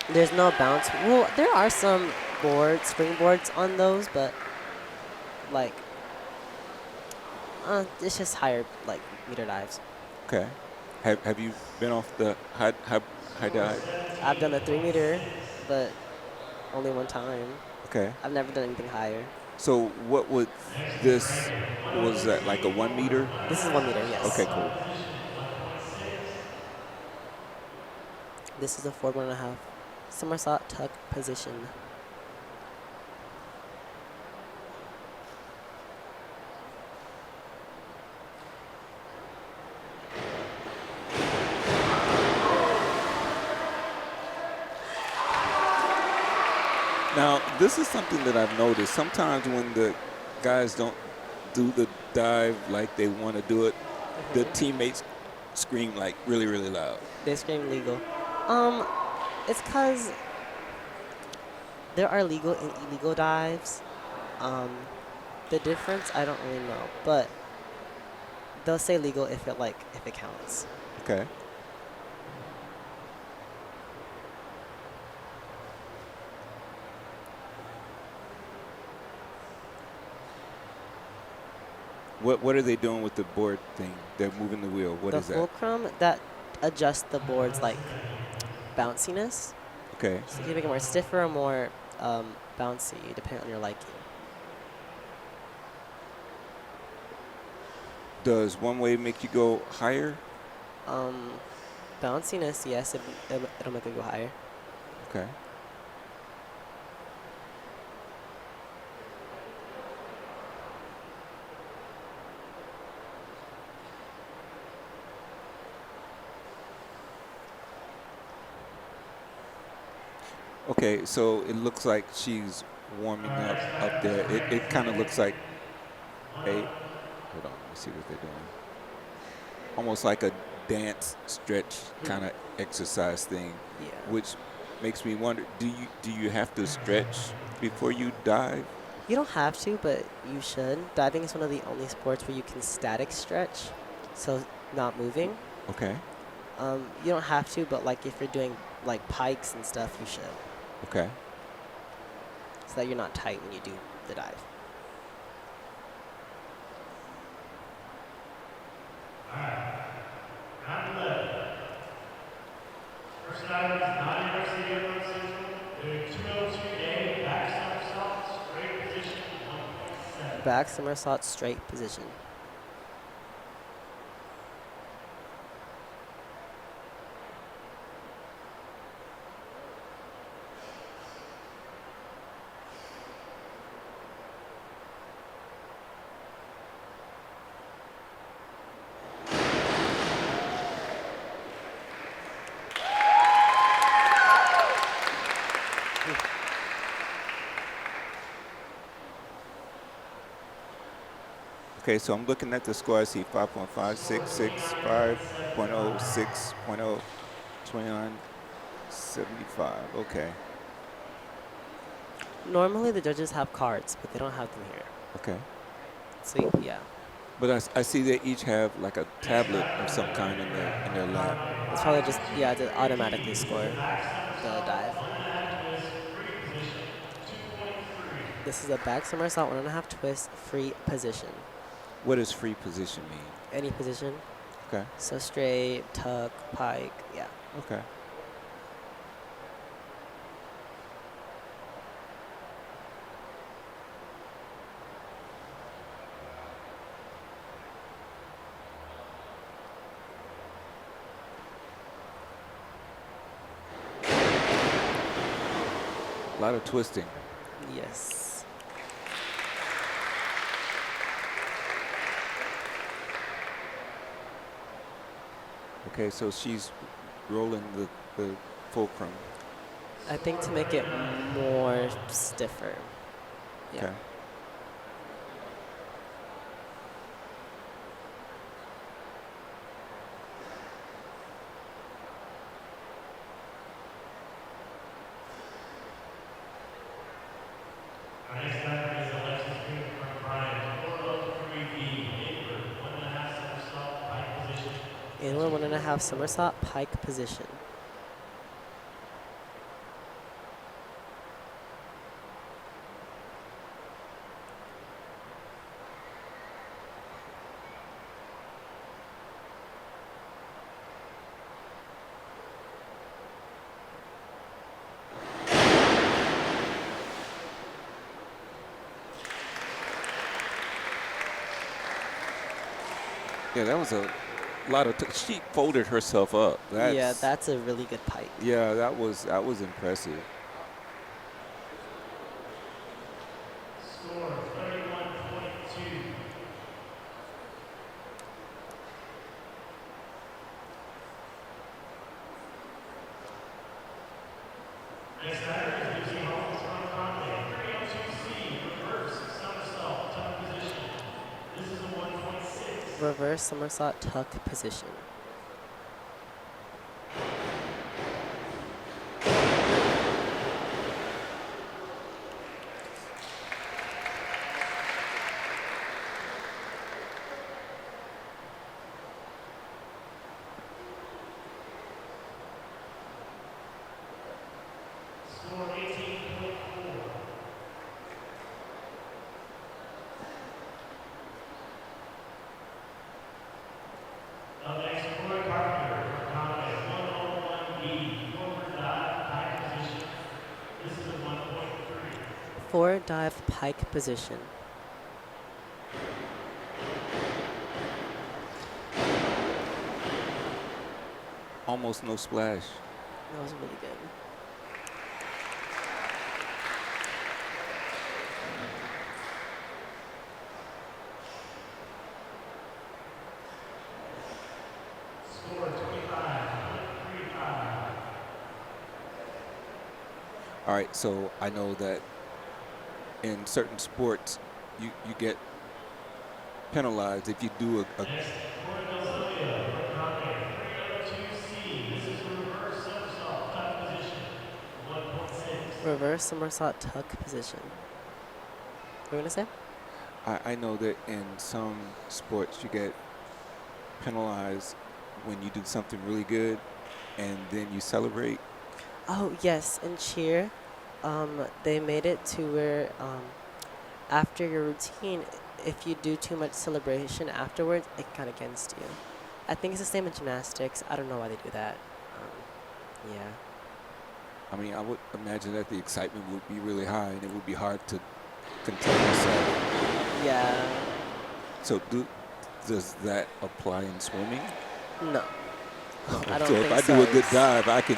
There's no bounce. Well, there are some springboards on those, but like it's just higher like meter dives. Okay. Have you been off the high dive? I've done a 3 meter, but only one time. Okay. I've never done anything higher. So what would this, was that like a 1 meter? This is 1 meter, yes. Okay, cool. This is a forward 1.5 somersault tuck position. this is something that I've noticed. Sometimes when the guys don't do the dive like they want to do it, the teammates scream like really, really loud. They scream legal. It's because there are legal and illegal dives. The difference, I don't really know, but they'll say legal if it counts. Okay. What are they doing with the board thing? They're moving the wheel. What The is that? fulcrum that adjusts the board's like bounciness. Okay. So you can make it more stiffer or more bouncy, depending on your liking. Does one way make you go higher? Bounciness, yes, it'll make it go higher. Okay. Okay, so it looks like she's warming up there. It kind of looks like hold on, let me see what they're doing. Almost like a dance stretch kind of exercise thing, Yeah. which makes me wonder, do you have to stretch before you dive? You don't have to, but you should. Diving is one of the only sports where you can static stretch, so not moving. Okay. You don't have to, but like if you're doing like pikes and stuff, you should, Okay. so that you're not tight when you do the dive. Round 11. First dive is Nadia Garcia from Central, doing 202A back somersault, straight position, 1.7. Back somersault, straight position. Okay, so I'm looking at the score. I see 5.566, 5.0, 6.0, 29, 75. Okay. Normally the judges have cards, but they don't have them here. Okay. So yeah, But I see they each have like a tablet of some kind in their lap. it's probably just to automatically score the dive. This is a back somersault 1.5 twist free position. What does free position mean? Any position. Okay. So straight, tuck, pike, yeah. Okay. A lot of twisting. Yes. Okay, so she's rolling the fulcrum. I think to make it more stiffer. Yeah. Okay. Our next diver is Alexis Green from Brian, 403B, inward, 1.5 somersault, pike position. Inward 1.5 somersault, pike position. Yeah, that was a lot of. She folded herself up. Yeah, that's a really good pike. Yeah, that was impressive. Score 31.2. Next diver is Lucy Holmes from Conte, Reverse somersault tuck position. Score 18.4. Up next, Corey Carpenter for Conway, 101B, forward dive, high position. This is a 1.3. Forward dive pike position. Almost no splash. That was really good. Score 25.35. All right, so I know that in certain sports, you get penalized if you do a Next, Corey Delzilio for Conway, 302C. This is a reverse somersault, tuck position, 1.6. Reverse somersault tuck position. What are you gonna say? I know that in some sports you get penalized when you do something really good and then you celebrate. Oh yes, in cheer, they made it to where after your routine, if you do too much celebration afterwards, it kind of against you. I think it's the same in gymnastics. I don't know why they do that. Yeah. I mean, I would imagine that the excitement would be really high and it would be hard to contain yourself. Yeah. So does that apply in swimming? No. I don't So think if I so. do a good dive, I can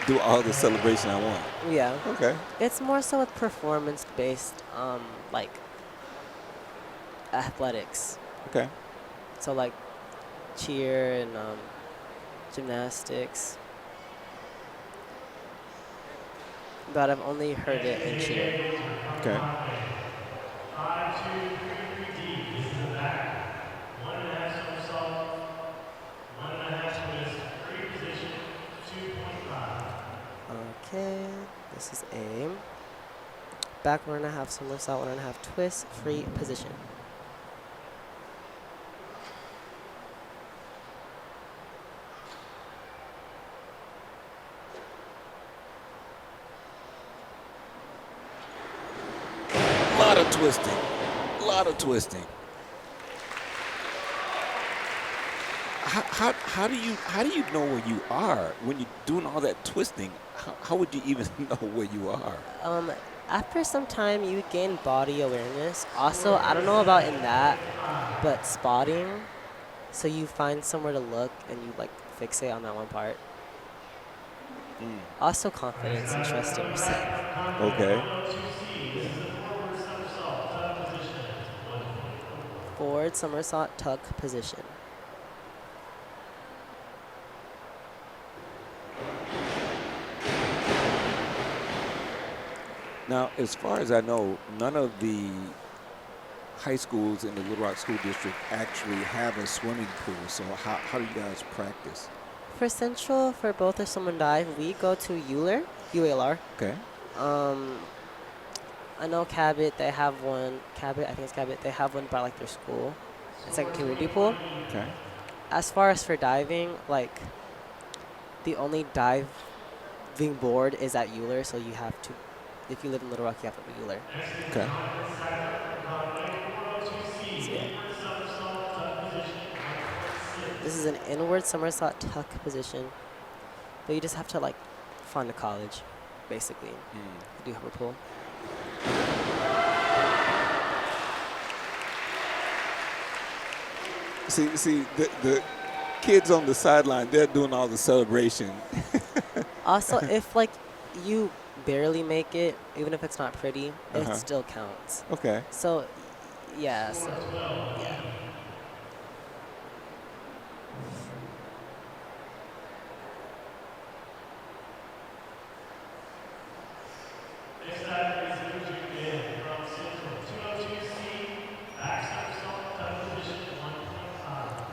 do all the celebration I want. Yeah. Okay. It's more so with performance-based, like athletics. Okay. So like cheer and gymnastics. But I've only heard it in cheer. Okay. 5, 2, 3, 3 deep. This is the back. 1.5 somersault, 1.5 twist, free position, 2.5. Okay, this is A. Back 1.5 somersault, 1.5 twist, free position. Lot of twisting. Lot of twisting. How do you know where you are when you're doing all that twisting? How would you even know where you are? After some time, you gain body awareness. Also, I don't know about in that, but spotting. So you find somewhere to look and you like fixate on that one part. Also, confidence and trusting yourself. Okay. 102C. This is a forward somersault, tuck position, 1.4. Forward somersault tuck position. Now, as far as I know, none of the high schools in the Little Rock School District actually have a swimming pool. So how do you guys practice? For Central, for both the swim and dive, we go to Euler, UALR. Okay. I know Cabot, they have one. Cabot, I think it's Cabot. They have one by like their school. It's like a community pool. Okay. As far as for diving, like the only diving board is at Euler, so you have to. If you live in Little Rock, you have to go to Euler. Okay. So, yeah. This is an inward somersault tuck position, but you just have to like find a college, basically. You do have a pool. See, the kids on the sideline, they're doing all the celebration. Also, if like you barely make it, even if it's not pretty, it still counts. Okay. So, yeah. So, yeah. Next dive is Uju from Central, 202C, back somersault, tuck position,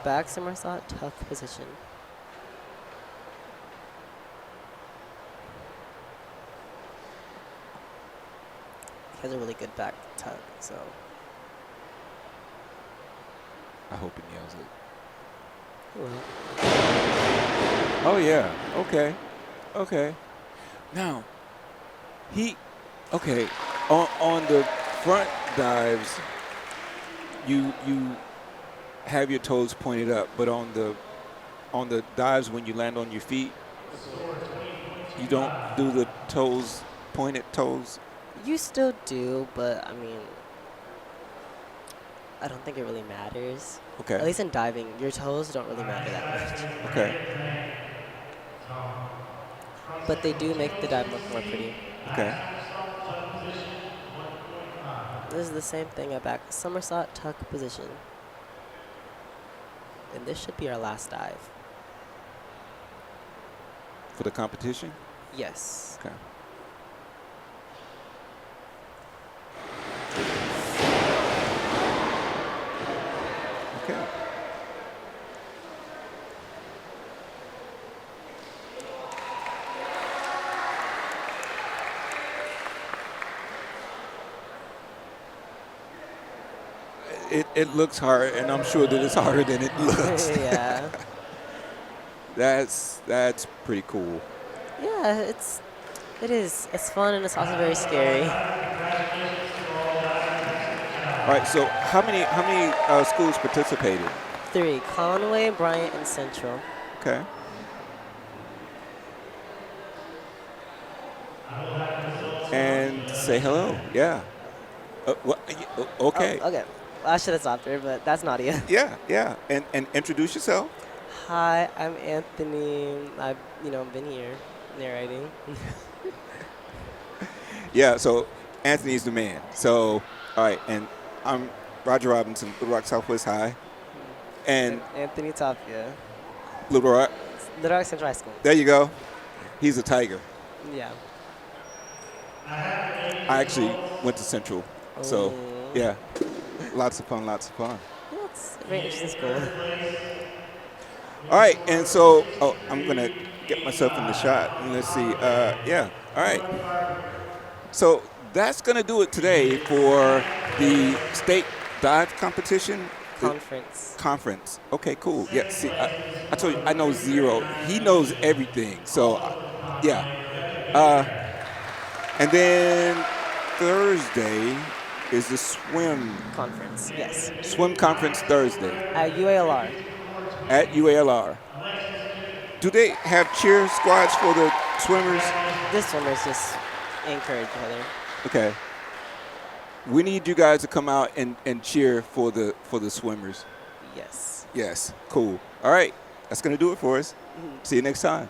Back somersault tuck position. He has a really good back tuck, so I hope he nails it. he will. Oh yeah. Okay. Okay. Now, okay. On the front dives, you have your toes pointed up, but on the dives when you land on your feet, you don't do the pointed toes. You still do, but I mean, I don't think it really matters. At Okay. least in diving, your toes don't really matter that much. Okay. But they do make the dive look more pretty. Okay. This is the same thing at back somersault tuck position. And this should be our last dive. For the competition. Yes. Okay. Okay. It looks hard, and I'm sure that it's harder than it looks. Yeah. That's pretty cool. Yeah, it is. It's fun and it's also very scary. All right. So how many schools participated? 3, Conway, Bryant, and Central. Okay. And say hello. Yeah. Okay. Oh, okay. I should have stopped her, but that's Nadia. Yeah. Yeah. And introduce yourself. Hi, I'm Anthony. I've been here narrating. Yeah. So Anthony's the man. So all right. And I'm Roger Robinson, Little Rock Southwest High, and Anthony Tapia, Little Rock. Little Rock Central High School. There you go. He's a tiger. Yeah. I actually went to Central. So Oh. yeah, lots of fun. Lots of fun. Yeah, it's a very interesting school. All right, and so I'm gonna get myself in the shot, and let's see. Yeah, all right. So that's gonna do it today for the state dive competition conference. Okay, cool. Yeah, see, I told you I know zero. He knows everything. So yeah, and then Thursday is the swim Conference, yes. swim conference Thursday. At UALR. At UALR. Do they have cheer squads for the swimmers? This swimmers just encourage each other. Okay. We need you guys to come out and cheer for the swimmers. Yes. Yes. Cool. All right. That's going to do it for us. See you next time.